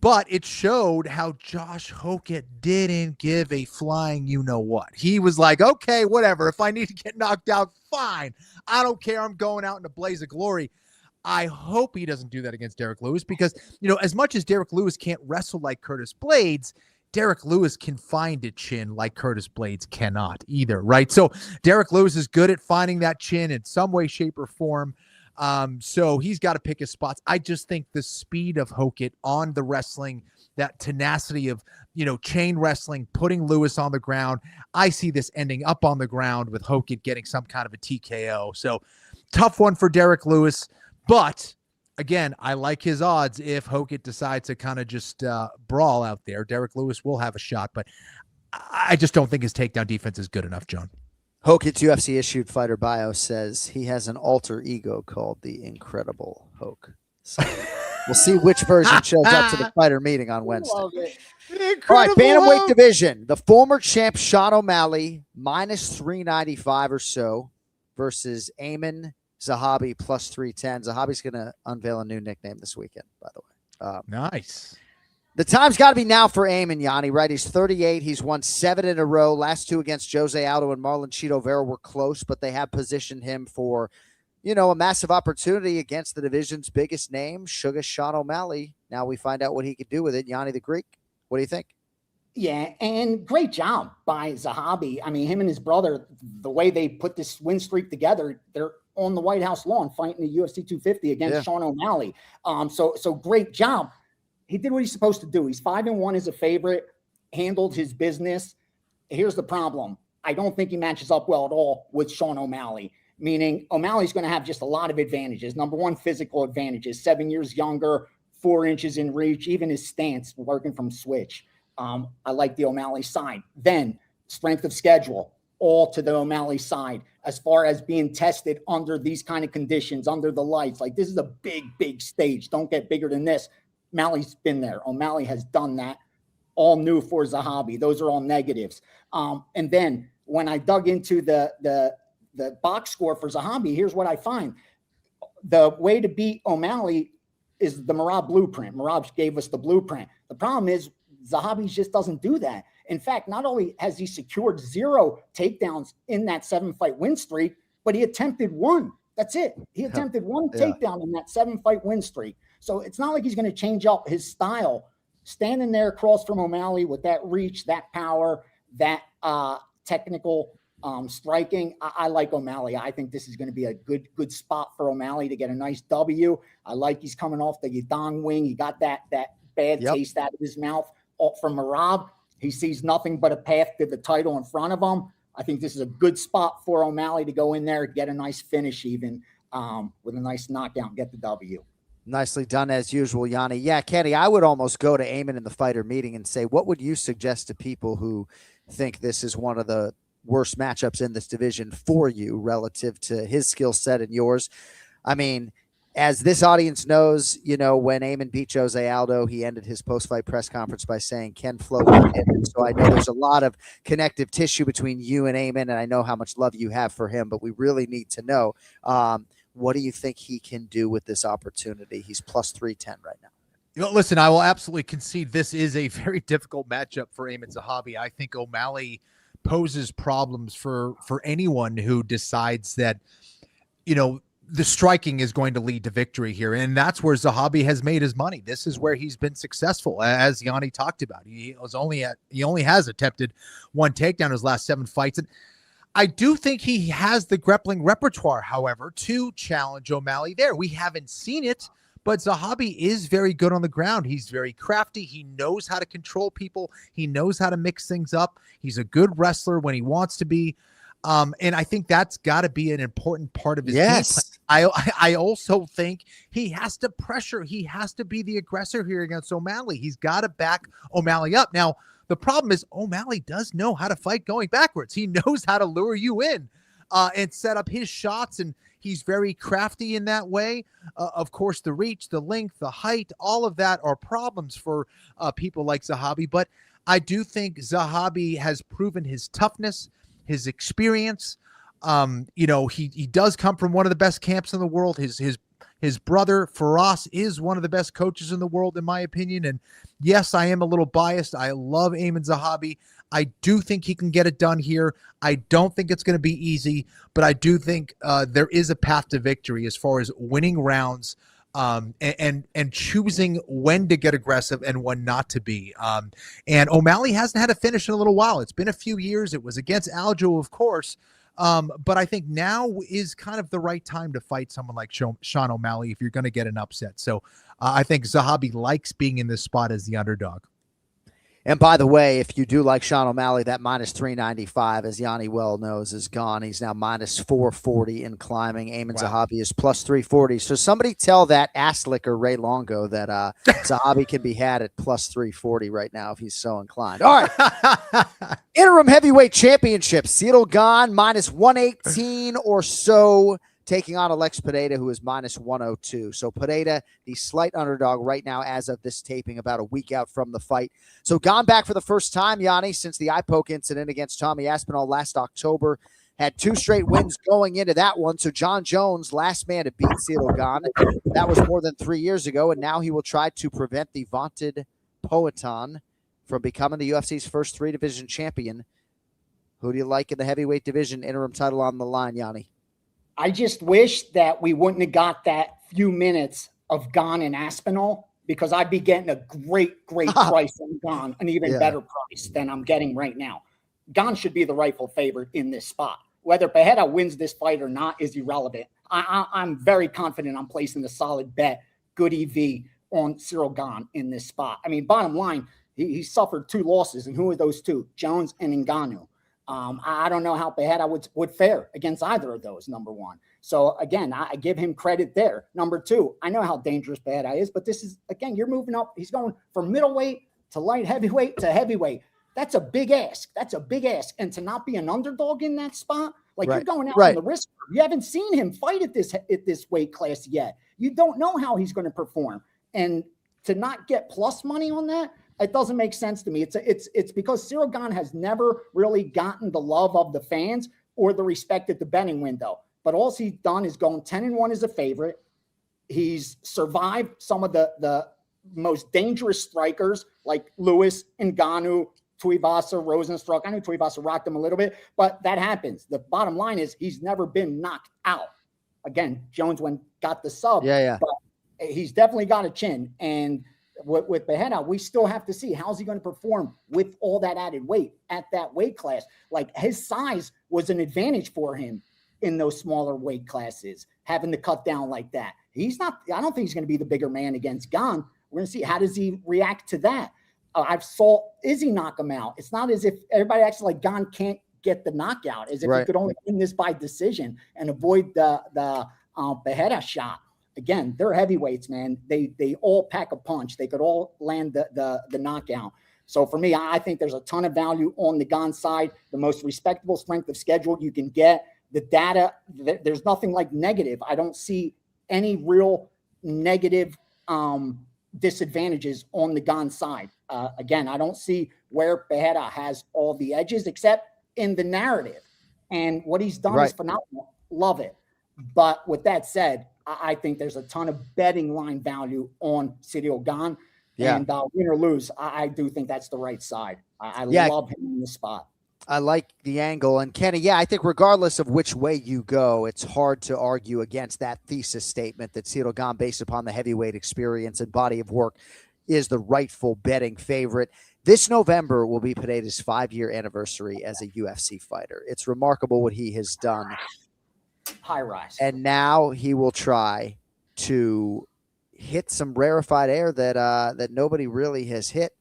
But it showed how Josh Hokett didn't give a flying you-know-what. He was like, okay, whatever. If I need to get knocked out, fine. I don't care. I'm going out in a blaze of glory. I hope he doesn't do that against Derek Lewis because, as much as Derek Lewis can't wrestle like Curtis Blades, Derek Lewis can find a chin like Curtis Blades cannot either, right? So Derek Lewis is good at finding that chin in some way, shape, or form. So he's got to pick his spots. I just think the speed of Hokett on the wrestling, that tenacity of, chain wrestling, putting Lewis on the ground. I see this ending up on the ground with Hokett getting some kind of a TKO. So tough one for Derek Lewis. But again, I like his odds if Hokett decides to kind of just brawl out there. Derek Lewis will have a shot, but I just don't think his takedown defense is good enough, John. Hokett's UFC-issued fighter bio says he has an alter ego called the Incredible Hoke. So we'll see which version shows up to the fighter meeting on Wednesday. All right, bantamweight division. The former champ Sean O'Malley, minus 395 or so, versus Ayman Zahabi, plus 310. Zahabi's going to unveil a new nickname this weekend, by the way. Nice. The time's got to be now for Ayman, Yanni, right? He's 38. He's won 7 in a row. Last 2 against Jose Aldo and Marlon Chito Vera were close, but they have positioned him for, a massive opportunity against the division's biggest name, Sugar Sean O'Malley. Now we find out what he could do with it. Gianni the Greek, what do you think? Yeah, and great job by Zahabi. I mean, him and his brother, the way they put this win streak together, they're on the White House lawn fighting the UFC 250 against Sean O'Malley. So great job. He did what he's supposed to do. He's 5-1 as a favorite, handled his business. Here's the problem. I don't think he matches up well at all with Sean O'Malley, meaning O'Malley's going to have just a lot of advantages. Number one, physical advantages, 7 years younger, 4 inches in reach, even his stance working from switch. I like the O'Malley side. Then strength of schedule, all to the O'Malley side as far as being tested under these kind of conditions, under the lights. Like, this is a big, big stage. Don't get bigger than this. O'Malley's been there. O'Malley has done that. All new for Zahabi. Those are all negatives. And then when I dug into the box score for Zahabi, here's what I find. The way to beat O'Malley is the Merab blueprint. Merab gave us the blueprint. The problem is Zahabi just doesn't do that. In fact, not only has he secured 0 takedowns in that 7-fight win streak, but he attempted 1. That's it. He attempted 1 takedown in that 7-fight win streak. So it's not like he's going to change up his style. Standing there across from O'Malley with that reach, that power, that technical striking, I like O'Malley. I think this is going to be a good spot for O'Malley to get a nice W. I like he's coming off the Yadong wing. He got that bad taste out of his mouth from Merab. He sees nothing but a path to the title in front of him. I think this is a good spot for O'Malley to go in there, get a nice finish even with a nice knockdown, get the W. Nicely done as usual, Yanni. Yeah, Kenny, I would almost go to Amin in the fighter meeting and say, what would you suggest to people who think this is one of the worst matchups in this division for you relative to his skill set and yours? I mean, as this audience knows, you know, when Amin beat Jose Aldo, he ended his post-fight press conference by saying Ken Flo won it. And so I know there's a lot of connective tissue between you and Amin, and I know how much love you have for him, but we really need to know, what do you think he can do with this opportunity? He's plus 310 right now. You know, listen, I will absolutely concede this is a very difficult matchup for Amin Zahabi. I think O'Malley poses problems for anyone who decides that, you know, the striking is going to lead to victory here. And that's where Zahabi has made his money. This is where he's been successful, as Yanni talked about. He only has attempted 1 takedown in his last 7 fights. And I do think he has the grappling repertoire, however, to challenge O'Malley there. We haven't seen it, but Zahabi is very good on the ground. He's very crafty. He knows how to control people. He knows how to mix things up. He's a good wrestler when he wants to be. And I think that's got to be an important part of his game plan. I also think he has to pressure. He has to be the aggressor here against O'Malley. He's got to back O'Malley up. Now, the problem is O'Malley does know how to fight going backwards. He knows how to lure you in and set up his shots, and he's very crafty in that way. Of course, the reach, the length, the height, all of that are problems for people like Zahabi. But I do think Zahabi has proven his toughness, his experience. You know, he does come from one of the best camps in the world. His brother Faraz is one of the best coaches in the world, in my opinion. And yes, I am a little biased. I love Amin Zahabi. I do think he can get it done here. I don't think it's going to be easy, but I do think there is a path to victory as far as winning rounds and choosing when to get aggressive and when not to be. And O'Malley hasn't had a finish in a little while. It's been a few years. It was against Aljo, of course. But I think now is kind of the right time to fight someone like Sean O'Malley if you're going to get an upset. So I think Zahabi likes being in this spot as the underdog. And by the way, if you do like Sean O'Malley, that minus 395, as Yanni well knows, is gone. He's now minus 440 and climbing. Amin Zahabi is plus 340. So somebody tell that ass licker Ray Longo that Zahabi can be had at plus 340 right now if he's so inclined. All right. Interim heavyweight championship. Cyril Gane minus 118 or so, taking on Alex Pereira, who is minus 102. So Pereira, the slight underdog right now as of this taping, about a week out from the fight. So Gane back for the first time, Yanni, since the eye poke incident against Tommy Aspinall last October. Had 2 straight wins going into that one. So John Jones, last man to beat Cyril Gane. That was more than 3 years ago, and now he will try to prevent the vaunted Poatan from becoming the UFC's first 3-division champion. Who do you like in the heavyweight division? Interim title on the line, Yanni. I just wish that we wouldn't have got that few minutes of Gane and Aspinall, because I'd be getting a great price on Gane, an even better price than I'm getting right now. Gane should be the rightful favorite in this spot. Whether Pereira wins this fight or not is irrelevant. I'm very confident I'm placing a solid bet, good EV on Cyril Gane in this spot. I mean, bottom line, he suffered 2 losses, and who are those 2? Jones and Ngannou. I don't know how Pereira would fare against either of those, number one. So, again, I give him credit there. Number 2, I know how dangerous Pereira is, but this is, again, you're moving up. He's going from middleweight to light heavyweight to heavyweight. That's a big ask. That's a big ask. And to not be an underdog in that spot, like Right. you're going out Right. on the risk. You haven't seen him fight at this weight class yet. You don't know how he's going to perform. And to not get plus money on that, it doesn't make sense to me. It's because Cyril Gane has never really gotten the love of the fans or the respect at the betting window. But all he's done is gone 10-1 as a favorite. He's survived some of the most dangerous strikers like Lewis, Ngannou, Tuivasa, Rosenstruck. I know Tuivasa rocked him a little bit, but that happens. The bottom line is he's never been knocked out. Again, Jones got the sub. Yeah. But he's definitely got a chin. And with Pereira, we still have to see how's he going to perform with all that added weight at that weight class. Like his size was an advantage for him in those smaller weight classes, having to cut down like that. I don't think he's going to be the bigger man against Gane. We're going to see how does he react to that. I've saw Izzy knock him out. It's not as if everybody acts like Gane can't get the knockout, as if he could only win this by decision and avoid the Pereira shot. Again, they're heavyweights, man. They all pack a punch. They could all land the knockout. So for me, I think there's a ton of value on the Gane side, the most respectable strength of schedule you can get. The data, there's nothing like negative. I don't see any real negative disadvantages on the Gane side. Again, I don't see where Pereira has all the edges except in the narrative. And what he's done is phenomenal. Love it. But with that said, I think there's a ton of betting line value on Cyril Gane. Yeah. And win or lose, I do think that's the right side. I love him in the spot. I like the angle. And Kenny, I think regardless of which way you go, it's hard to argue against that thesis statement that Cyril Gane, based upon the heavyweight experience and body of work, is the rightful betting favorite. This November will be Pereira's 5-year anniversary as a UFC fighter. It's remarkable what he has done. High rise. And now he will try to hit some rarefied air that nobody really has hit,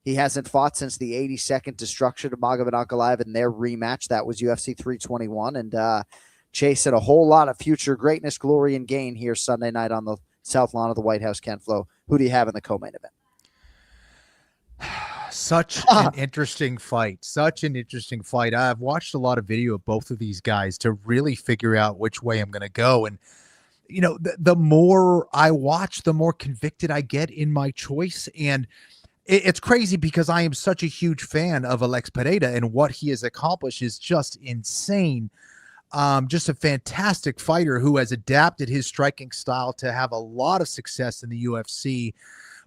He hasn't fought since the 82nd destruction of Magomed Ankalaev in their rematch. That was UFC 321. And chasing a whole lot of future greatness, glory, and gain here Sunday night on the South Lawn of the White House. Ken Flo, who do you have in the co-main event? Such an interesting fight. Such an interesting fight. I've watched a lot of video of both of these guys to really figure out which way I'm going to go. And, the more I watch, the more convicted I get in my choice. And it's crazy because I am such a huge fan of Alex Pereira, and what he has accomplished is just insane. Just a fantastic fighter who has adapted his striking style to have a lot of success in the UFC.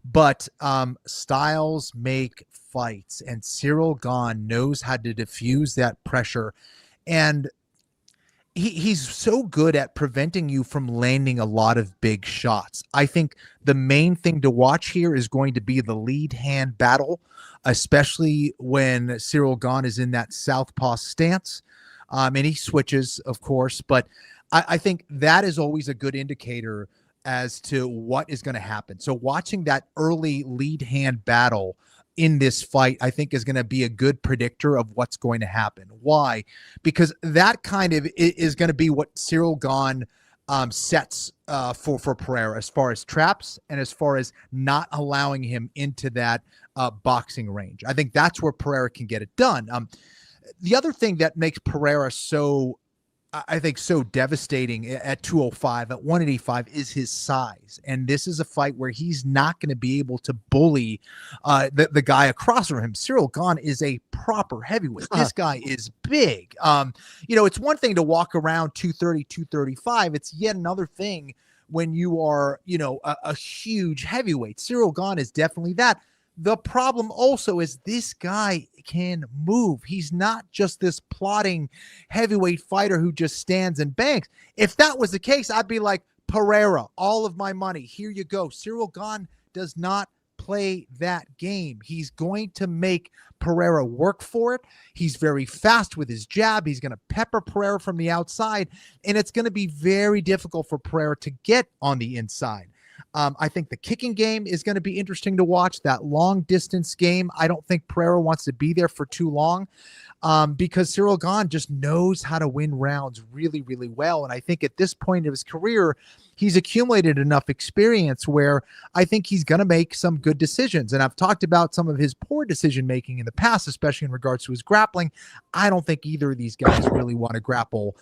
But styles make fights, and Cyril Gane knows how to diffuse that pressure. And he's so good at preventing you from landing a lot of big shots. I think the main thing to watch here is going to be the lead hand battle, especially when Cyril Gane is in that southpaw stance. And he switches, of course, but I think that is always a good indicator as to what is going to happen. So watching that early lead hand battle in this fight, I think, is going to be a good predictor of what's going to happen. Why? Because that kind of is going to be what Cyril Gane sets for Pereira, as far as traps and as far as not allowing him into that boxing range. I think that's where Pereira can get it done. The other thing that makes Pereira so devastating at 205, at 185, is his size. And this is a fight where he's not going to be able to bully the guy across from him. Cyril Gane is a proper heavyweight. This guy is big. It's one thing to walk around 230, 235. It's yet another thing when you are, a huge heavyweight. Cyril Gane is definitely that. The problem also is this guy can move. He's not just this plodding heavyweight fighter who just stands and bangs. If that was the case, I'd be like, Pereira, all of my money, here you go. Cyril Gane does not play that game. He's going to make Pereira work for it. He's very fast with his jab. He's going to pepper Pereira from the outside, and it's going to be very difficult for Pereira to get on the inside. I think the kicking game is going to be interesting to watch. That long distance game, I don't think Pereira wants to be there for too long. Because Cyril Gane just knows how to win rounds really, really well. And I think at this point of his career, he's accumulated enough experience where I think he's going to make some good decisions. And I've talked about some of his poor decision-making in the past, especially in regards to his grappling. I don't think either of these guys really want to grapple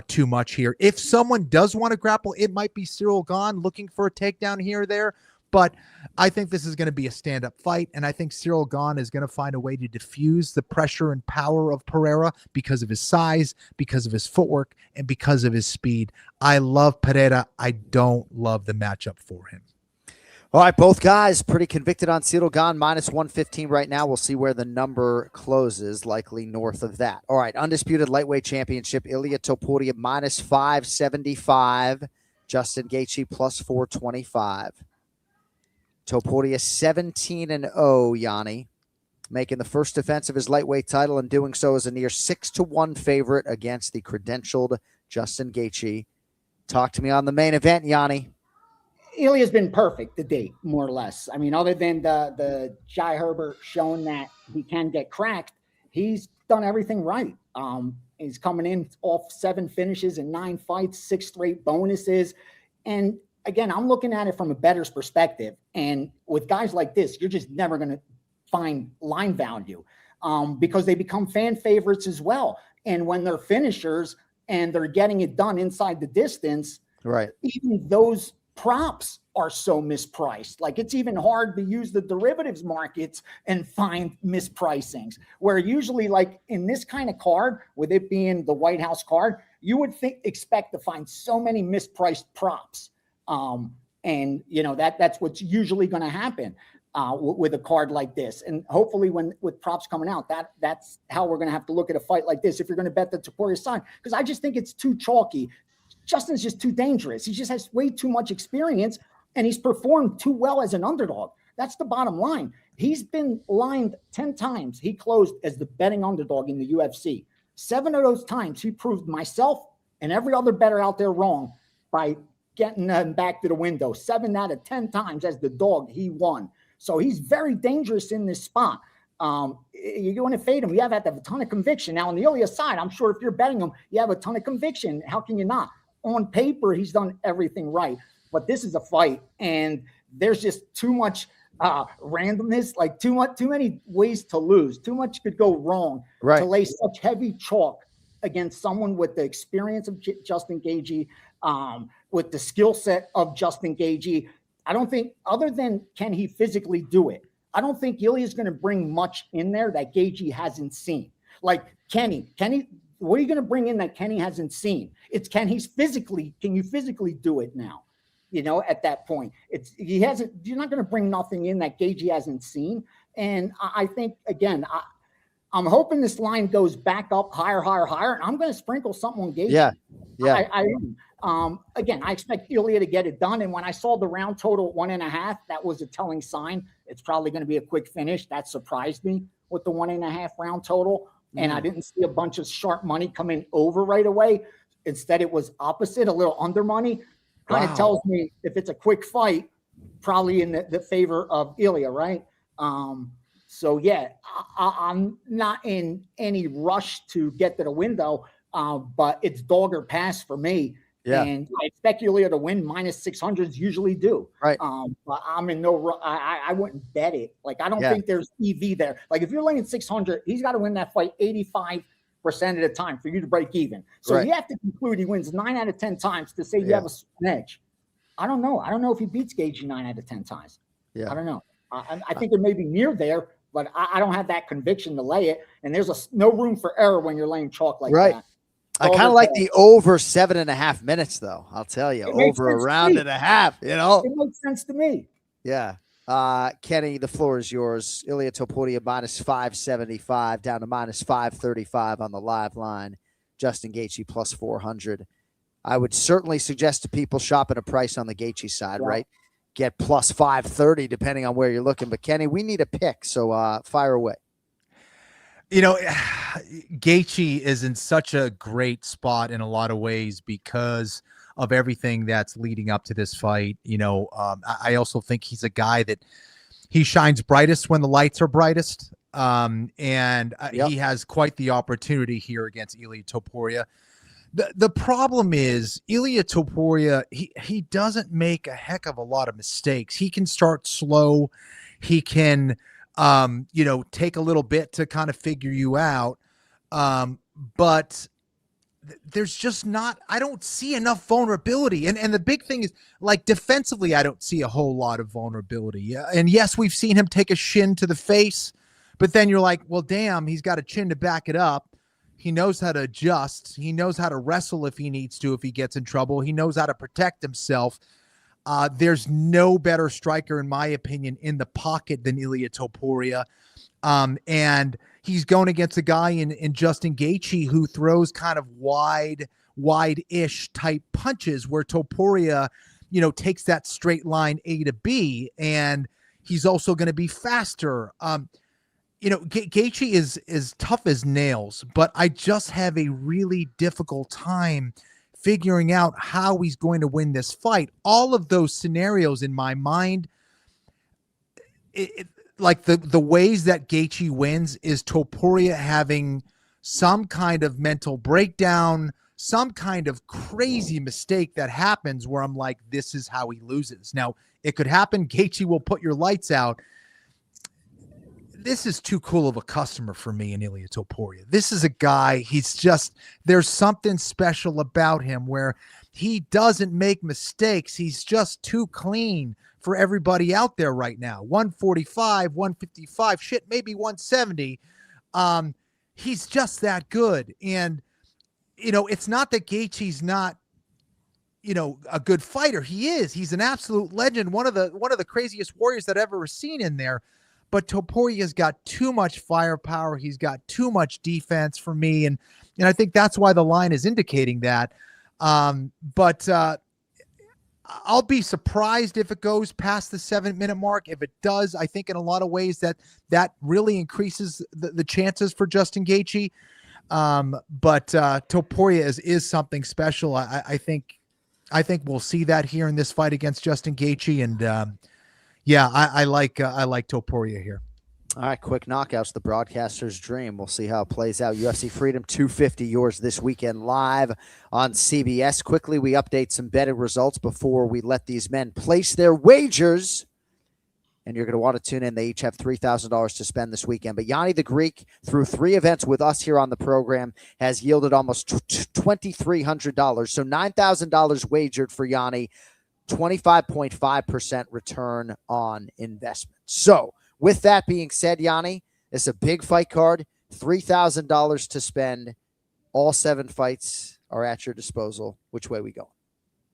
too much here. If someone does want to grapple, it might be Cyril Gane looking for a takedown here or there. But I think this is going to be a stand-up fight, and I think Cyril Gane is going to find a way to diffuse the pressure and power of Pereira because of his size, because of his footwork, and because of his speed. I love Pereira. I don't love the matchup for him. All right, both guys pretty convicted on Cyril Gane, minus 115 right now. We'll see where the number closes, likely north of that. All right, undisputed lightweight championship, Ilia Topuria, minus 575. Justin Gaethje, plus 425. Topuria 17-0, Gianni, making the first defense of his lightweight title and doing so as a near 6-1 favorite against the credentialed Justin Gaethje. Talk to me on the main event, Gianni. Ilia's been perfect to date, more or less. I mean, other than the Jai Herbert showing that he can get cracked, he's done everything right. He's coming in off 7 finishes and 9 fights, 6 straight bonuses. And again, I'm looking at it from a bettor's perspective. And with guys like this, you're just never going to find line value because they become fan favorites as well. And when they're finishers and they're getting it done inside the distance, right? Even those props are so mispriced. Like, it's even hard to use the derivatives markets and find mispricings, where usually, like in this kind of card, with it being the White House card, you would expect to find so many mispriced props. And you know, that's what's usually going to happen with a card like this. And hopefully with props coming out, that's how we're going to have to look at a fight like this if you're going to bet the Topuria side, because I just think it's too chalky. Justin's just too dangerous. He just has way too much experience, and he's performed too well as an underdog. That's the bottom line. He's been lined 10 times. He closed as the betting underdog in the UFC. 7 of those times, he proved myself and every other bettor out there wrong by getting them back to the window. 7 out of 10 times as the dog, he won. So he's very dangerous in this spot. You're going to fade him. You have to have a ton of conviction. Now, on the Ilia side, I'm sure if you're betting him, you have a ton of conviction. How can you not? On paper, he's done everything right. But this is a fight, and there's just too much randomness, like too many ways to lose. Too much could go wrong to lay such heavy chalk against someone with the experience of Justin Gaethje, with the skill set of Justin Gaethje. I don't think, other than can he physically do it, I don't think Ilia is going to bring much in there that Gaethje hasn't seen. Like, Kenny, what are you going to bring in that Kenny hasn't seen? It's can you physically do it now? You know, at that point, you're not going to bring nothing in that Gaethje hasn't seen. And I think, again, I'm hoping this line goes back up higher, and I'm going to sprinkle something on Gaethje. Yeah. Again, I expect Ilia to get it done. And when I saw the round total at 1.5, that was a telling sign. It's probably going to be a quick finish. That surprised me with the 1.5 round total. And I didn't see a bunch of sharp money come in over right away. Instead, it was opposite, a little under money. Kind of tells me if it's a quick fight, probably in the favor of Ilia, right? So, yeah, I'm not in any rush to get to the window, but it's dog or pass for me. Yeah. And I expect Ilia to win. Minus 600s usually do. Right. But I'm in no I wouldn't bet it. Like, I don't think there's EV there. Like, if you're laying 600, he's got to win that fight 85% of the time for you to break even. So you have to conclude he wins 9 out of 10 times to say you have an edge. I don't know. I don't know if he beats Gaethje 9 out of 10 times. Yeah. I don't know. I think it may be near there, but I don't have that conviction to lay it. And there's no room for error when you're laying chalk like that. I kind of like the over 7.5 minutes, though. I'll tell you, over a round and a half. You know, it makes sense to me. Yeah. Kenny, the floor is yours. Ilia Topuria minus 575 down to minus 535 on the live line. Justin Gaethje plus 400. I would certainly suggest to people shopping a price on the Gaethje side, right? Get plus 530 depending on where you're looking. But Kenny, we need a pick, so fire away. You know, Gaethje is in such a great spot in a lot of ways because of everything that's leading up to this fight. I also think he's a guy that he shines brightest when the lights are brightest. He has quite the opportunity here against Ilia Topuria. The problem is Ilia Topuria, he doesn't make a heck of a lot of mistakes. He can start slow. He can, take a little bit to kind of figure you out. But there's just I don't see enough vulnerability. And the big thing is, like, defensively, I don't see a whole lot of vulnerability. And yes, we've seen him take a shin to the face, but then you're like, well, damn, he's got a chin to back it up. He knows how to adjust. He knows how to wrestle if he needs to, if he gets in trouble. He knows how to protect himself. There's no better striker, in my opinion, in the pocket than Ilia Topuria. And he's going against a guy in Justin Gaethje who throws kind of wide-ish type punches, where Topuria, takes that straight line A to B, and he's also going to be faster. Gaethje is tough as nails, but I just have a really difficult time figuring out how he's going to win this fight. All of those scenarios in my mind, like the ways that Gaethje wins is Topuria having some kind of mental breakdown, some kind of crazy mistake that happens where I'm like, this is how he loses. Now, it could happen. Gaethje will put your lights out. This is too cool of a customer for me in Ilia Topuria. This is a guy, there's something special about him where he doesn't make mistakes. He's just too clean for everybody out there right now. 145, 155, shit, maybe 170. He's just that good. And, it's not that Gaethje's not, a good fighter. He is. He's an absolute legend. One of the craziest warriors that I've ever seen in there. But Topuria's got too much firepower. He's got too much defense for me. And I think that's why the line is indicating that. But I'll be surprised if it goes past the 7-minute mark. If it does, I think in a lot of ways that really increases the chances for Justin Gaethje. But Topuria is something special. I think we'll see that here in this fight against Justin Gaethje. And I like Topuria here. All right, quick knockouts, the broadcaster's dream. We'll see how it plays out. UFC Freedom 250, yours this weekend live on CBS. Quickly, we update some betting results before we let these men place their wagers. And you're going to want to tune in. They each have $3,000 to spend this weekend. But Gianni the Greek, through 3 events with us here on the program, has yielded almost $2,300. So $9,000 wagered for Gianni, 25.5% return on investment. So, with that being said, Gianni, it's a big fight card, $3,000 to spend. All 7 fights are at your disposal. Which way we go?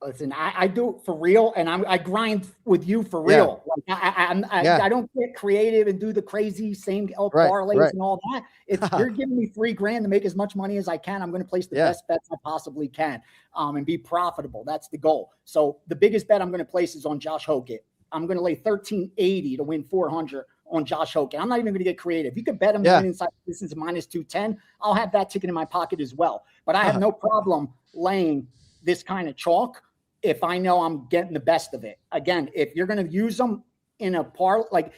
Listen, I do it for real, and I grind with you for real. Yeah. Like I don't get creative and do the crazy same parlays and all that. If you're giving me $3,000 to make as much money as I can, I'm going to place the best bets I possibly can, and be profitable. That's the goal. So the biggest bet I'm going to place is on Josh Hokett. I'm going to lay $1,380 to win $400 on Josh Hokett. I'm not even going to get creative. You could bet him inside distance minus 210. I'll have that ticket in my pocket as well. But I have no problem laying this kind of chalk if I know I'm getting the best of it. Again, if you're going to use them in a like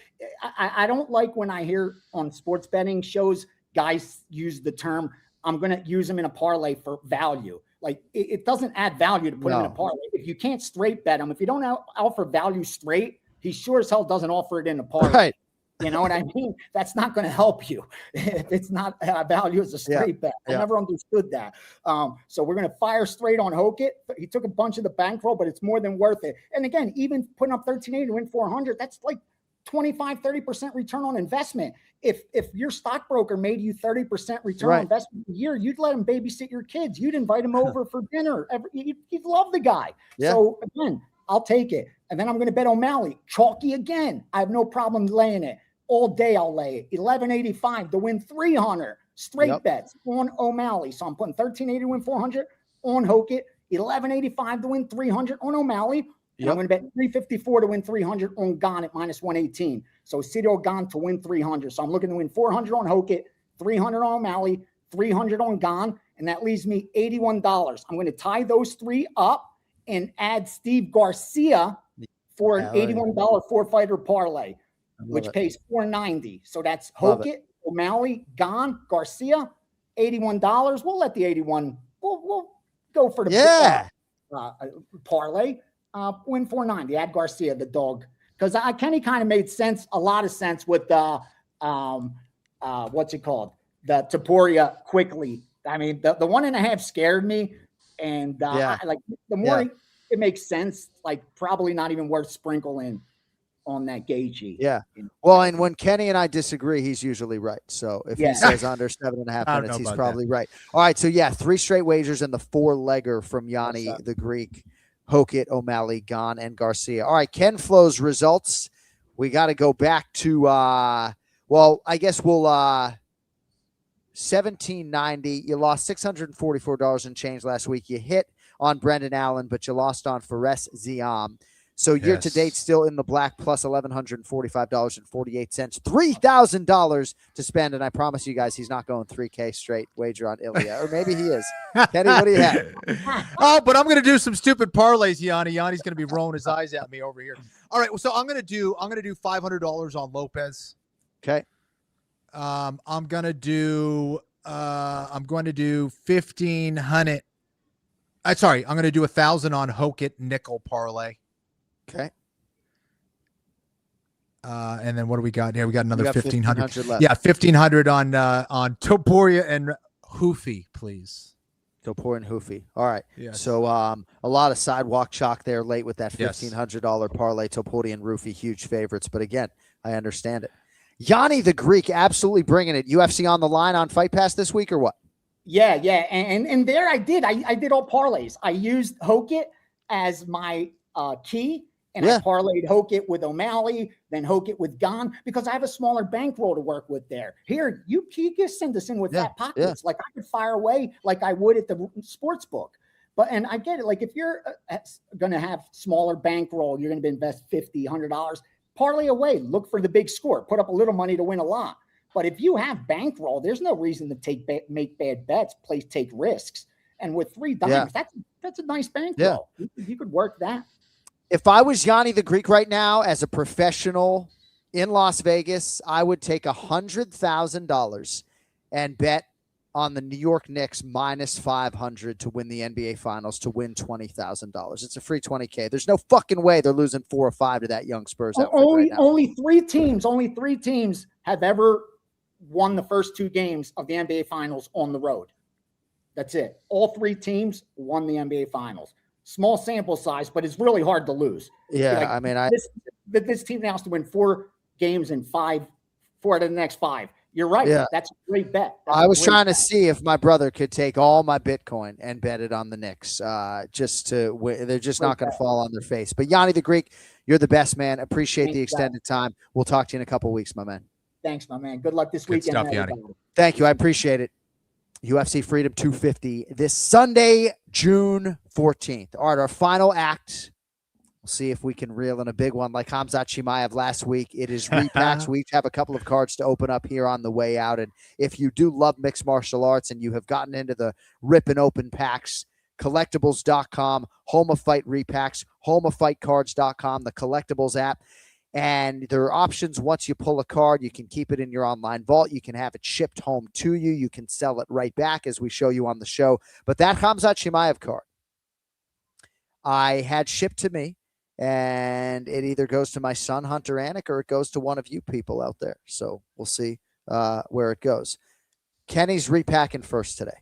I don't like when I hear on sports betting shows guys use the term, I'm going to use them in a parlay for value. Like it doesn't add value to put him in a parlay. If you can't straight bet him, if you don't offer value straight, he sure as hell doesn't offer it in a parlay. Right. You know what I mean? That's not going to help you. It's not value as a straight bet. I never understood that. So we're going to fire straight on Hokett. He took a bunch of the bankroll, but it's more than worth it. And again, even putting up 1380 to win 400, that's like 25-30% return on investment. If your stockbroker made you 30% return on investment a year, you'd let him babysit your kids. You'd invite him over for dinner. You'd love the guy. So again, I'll take it. And then I'm going to bet O'Malley. Chalky again. I have no problem laying it. All day I'll lay it. 1185 to win 300. Straight bets on O'Malley. So I'm putting 1380 to win 400 on Hokett. 1185 to win 300 on O'Malley. And I'm going to bet 354 to win 300 on Gane at minus 118. So Cyril Gane to win 300. So I'm looking to win 400 on Hokett, 300 on O'Malley, 300 on Gane, and that leaves me $81. I'm going to tie those 3 up, and add Steve Garcia for an $81 four-fighter parlay, which pays $490. So that's Hokit, O'Malley, Gane, Garcia, $81. We'll let the 81. We'll go for the parlay. Win $490. Add Garcia, the dog, because Kenny kind of made a lot of sense with the what's it called, the Topuria quickly. I mean, the 1.5 scared me, and the more it makes sense. Like probably not even worth sprinkling on that Gaethje. Yeah. Well, and when Kenny and I disagree, he's usually right. So if he says under 7.5 minutes, he's probably right. All right. So 3 straight wagers and the 4-legger from Gianni the Greek, Hokit, O'Malley, Gane, and Garcia. All right. Ken Flo's results. We got to go back to, I guess we'll, 1790. You lost $644 and change last week. You hit on Brendan Allen, but you lost on Fares Ziam. So year to date, still in the black, plus $1,145.48, $3,000 to spend. And I promise you guys, he's not going 3K straight wager on Ilia, or maybe he is. Kenny, what do you have? But I'm going to do some stupid parlays, Yanni. Yanni's going to be rolling his eyes at me over here. All right, so I'm going to do $500 on Lopez. Okay. I'm going to do 1,500. I'm going to do 1,000 on Hokit nickel parlay. Okay. And then what do we got here? We got another 1,500 left. Yeah, 1,500 on Topuria and Hoofy, please. Topuria and Hoofy. All right. Yes. So a lot of sidewalk chalk there late with that $1,500 parlay. Topuria and Hoofy, huge favorites. But again, I understand it. Gianni the Greek, absolutely bringing it. UFC on the line on Fight Pass this week or what? Yeah. And there I did all parlays. I used Hokit as my key. And I parlayed Hokit with O'Malley, then Hokit with Gane, because I have a smaller bankroll to work with there. Here, you just send us in with fat pockets. Like I could fire away like I would at the sports book. And I get it. Like if you're going to have smaller bankroll, you're going to invest $50, $100, parlay away. Look for the big score. Put up a little money to win a lot. But if you have bankroll, there's no reason to make bad bets, take risks. And with $3, that's a nice bankroll. Yeah. You could work that. If I was Gianni the Greek right now as a professional in Las Vegas, I would take $100,000 and bet on the New York Knicks minus 500 to win the NBA Finals to win $20,000. It's a free $20K. There's no fucking way they're losing 4 or 5 to that young Spurs outfit right now. Only three teams have ever won the first 2 games of the NBA Finals on the road. That's it. All 3 teams won the NBA Finals. Small sample size, but it's really hard to lose. Yeah, this team now has to win 4 games in 4 out of the next 5. You're right. Yeah. That's a great bet. I was trying to see if my brother could take all my Bitcoin and bet it on the Knicks. They're just not going to fall on their face. But Gianni the Greek, you're the best, man. Appreciate the extended time. We'll talk to you in a couple of weeks, my man. Thanks, my man. Good luck this weekend. Stuff, Gianni. Thank you. I appreciate it. UFC Freedom 250 this Sunday, June 14th. All right, our final act. We'll see if we can reel in a big one like Khamzat Chimaev last week. It is repacks. We each have a couple of cards to open up here on the way out. And if you do love mixed martial arts and you have gotten into the rip and open packs, collectibles.com, home of fight repacks, homeoffightcards.com, the collectibles app. And there are options. Once you pull a card, you can keep it in your online vault. You can have it shipped home to you. You can sell it right back as we show you on the show. But that Khamzat Chimaev card, I had shipped to me, and it either goes to my son, Hunter Anik, or it goes to one of you people out there. So we'll see where it goes. Kenny's repacking first today.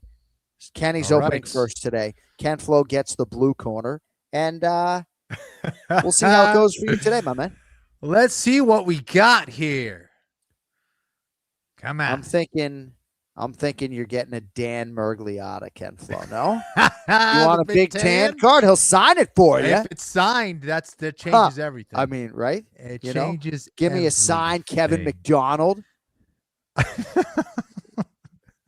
Kenny's opening first today. Ken Flo gets the blue corner, and we'll see how it goes for you today, my man. Let's see what we got here. Come on. I'm thinking you're getting a Dan Mergliotta, Ken Flo. No? You want a big tan card? He'll sign it for you. If it's signed, that changes everything. I mean, right? It changes. Give me a signed Kevin McDonald.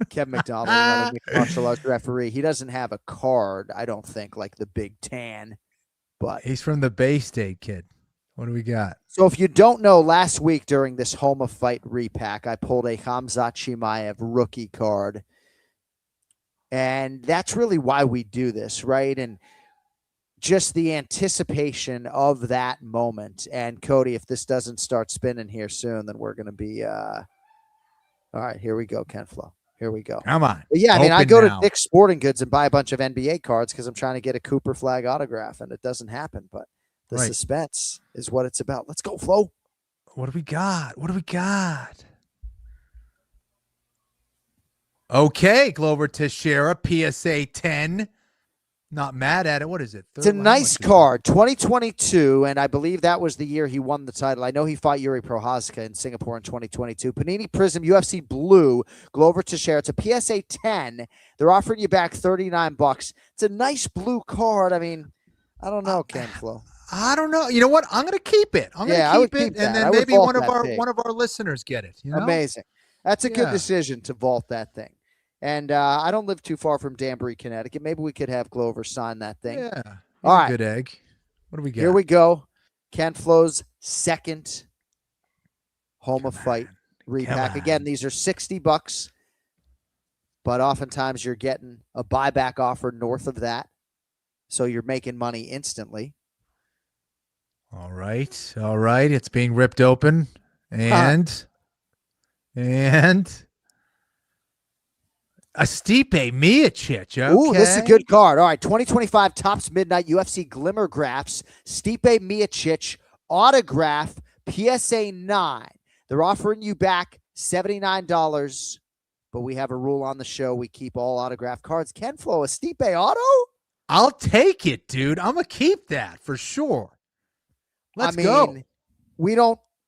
Kevin McDonald, another martial arts referee. He doesn't have a card, I don't think, like the Big Tan, but he's from the Bay State, kid. What do we got? So if you don't know, last week during this Home of Fight repack, I pulled a Khamzat Chimaev rookie card. And that's really why we do this, right? And just the anticipation of that moment. And Cody, if this doesn't start spinning here soon, then we're going to be, all right, here we go, Ken Flo. Here we go. Come on. But yeah, I mean, I go now. to Dick's Sporting Goods and buy a bunch of NBA cards because I'm trying to get a Cooper Flag autograph, and it doesn't happen. But the suspense is what it's about. Let's go, Flo. What do we got? What do we got? Okay, Glover Teixeira, PSA 10. Not mad at it. What is it? It's a nice card, 2022, and I believe that was the year he won the title. I know he fought Yuri Prochazka in Singapore in 2022. Panini Prism UFC Blue, Glover Teixeira. It's a PSA 10. They're offering you back $39. It's a nice blue card. I mean, I don't know, Ken Flo. I don't know. You know what? I'm going to keep it. I'm going to keep it, and then maybe one of our listeners get it. You know? Amazing. That's a good decision to vault that thing. And I don't live too far from Danbury, Connecticut. Maybe we could have Glover sign that thing. Yeah. All right. Good egg. What do we got? Here we go. Ken Flo's second Home of Fight repack. Again, these are $60, but oftentimes you're getting a buyback offer north of that. So you're making money instantly. All right. All right. It's being ripped open. And a Stipe Miocic. Okay. Ooh, this is a good card. All right, 2025 Topps Midnight UFC Glimmer Graphs. Stipe Miocic autograph PSA 9. They're offering you back $79, but we have a rule on the show. We keep all autograph cards. Ken Flo, a Stipe auto? I'll take it, dude. I'm going to keep that for sure. Let's go.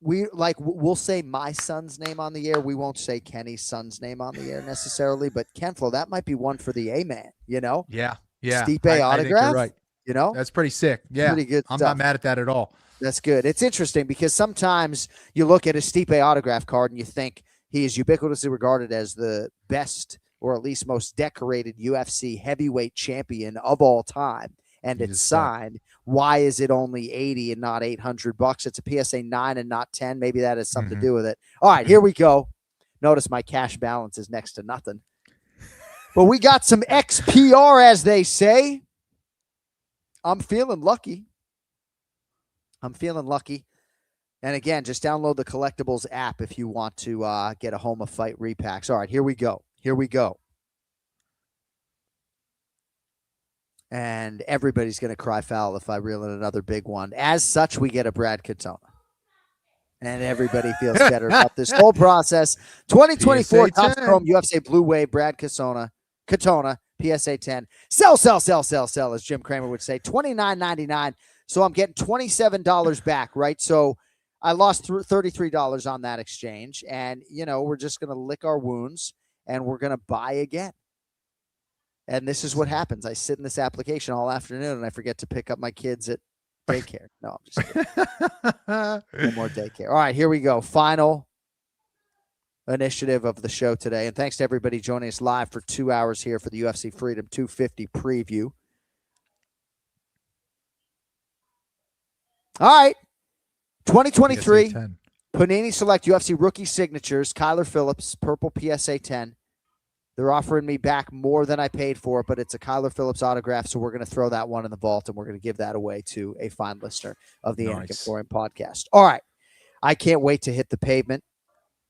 We'll say my son's name on the air. We won't say Kenny's son's name on the air necessarily, but Ken Flo, that might be one for the A-man, you know? Yeah. Yeah. Stipe autograph. I think you're right. You know? That's pretty sick. Yeah. Pretty good I'm stuff. not mad at that at all. That's good. It's interesting because sometimes you look at a Stipe autograph card and you think he is ubiquitously regarded as the best or at least most decorated UFC heavyweight champion of all time. And it's signed. Why is it only $80 and not $800? It's a PSA 9 and not 10. Maybe that has something to do with it. All right, here we go. Notice my cash balance is next to nothing. But we got some XPR, as they say. I'm feeling lucky. And again, just download the Collectibles app if you want to get a Home of Fight repacks. All right, here we go. And everybody's going to cry foul if I reel in another big one. As such, we get a Brad Katona. And everybody feels better about this whole process. 2024 Topps Chrome UFC Blue Wave Brad Katona, PSA 10. Sell, as Jim Cramer would say. $29.99. So I'm getting $27 back, right? So I lost $33 on that exchange. And, we're just going to lick our wounds and we're going to buy again. And this is what happens. I sit in this application all afternoon and I forget to pick up my kids at daycare. No, I'm just kidding. No more daycare. All right, here we go. Final initiative of the show today. And thanks to everybody joining us live for 2 hours here for the UFC Freedom 250 preview. All right. 2023 Panini Select UFC Rookie Signatures. Kyler Phillips, purple PSA 10. They're offering me back more than I paid for it, but it's a Kyler Phillips autograph, so we're going to throw that one in the vault, and we're going to give that away to a fine listener of the Anik Florian podcast. All right. I can't wait to hit the pavement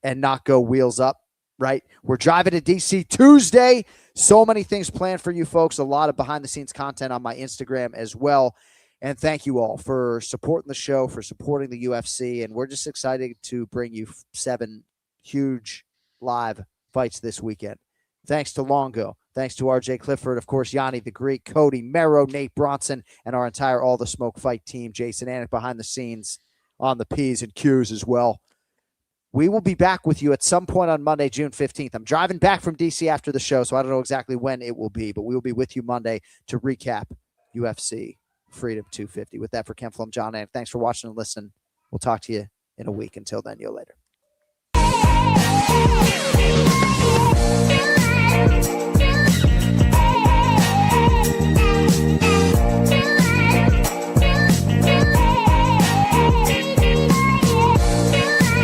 and not go wheels up, right? We're driving to D.C. Tuesday. So many things planned for you folks. A lot of behind-the-scenes content on my Instagram as well. And thank you all for supporting the show, for supporting the UFC, and we're just excited to bring you 7 huge live fights this weekend. Thanks to Longo. Thanks to RJ Clifford. Of course, Gianni the Greek, Cody Mero, Nate Bronson, and our entire All the Smoke Fight team. Jason Anik behind the scenes on the P's and Q's as well. We will be back with you at some point on Monday, June 15th. I'm driving back from D.C. after the show, so I don't know exactly when it will be, but we will be with you Monday to recap UFC Freedom 250. With that, for Ken Flo, I'm John Anik. Thanks for watching and listening. We'll talk to you in a week. Until then, you'll later.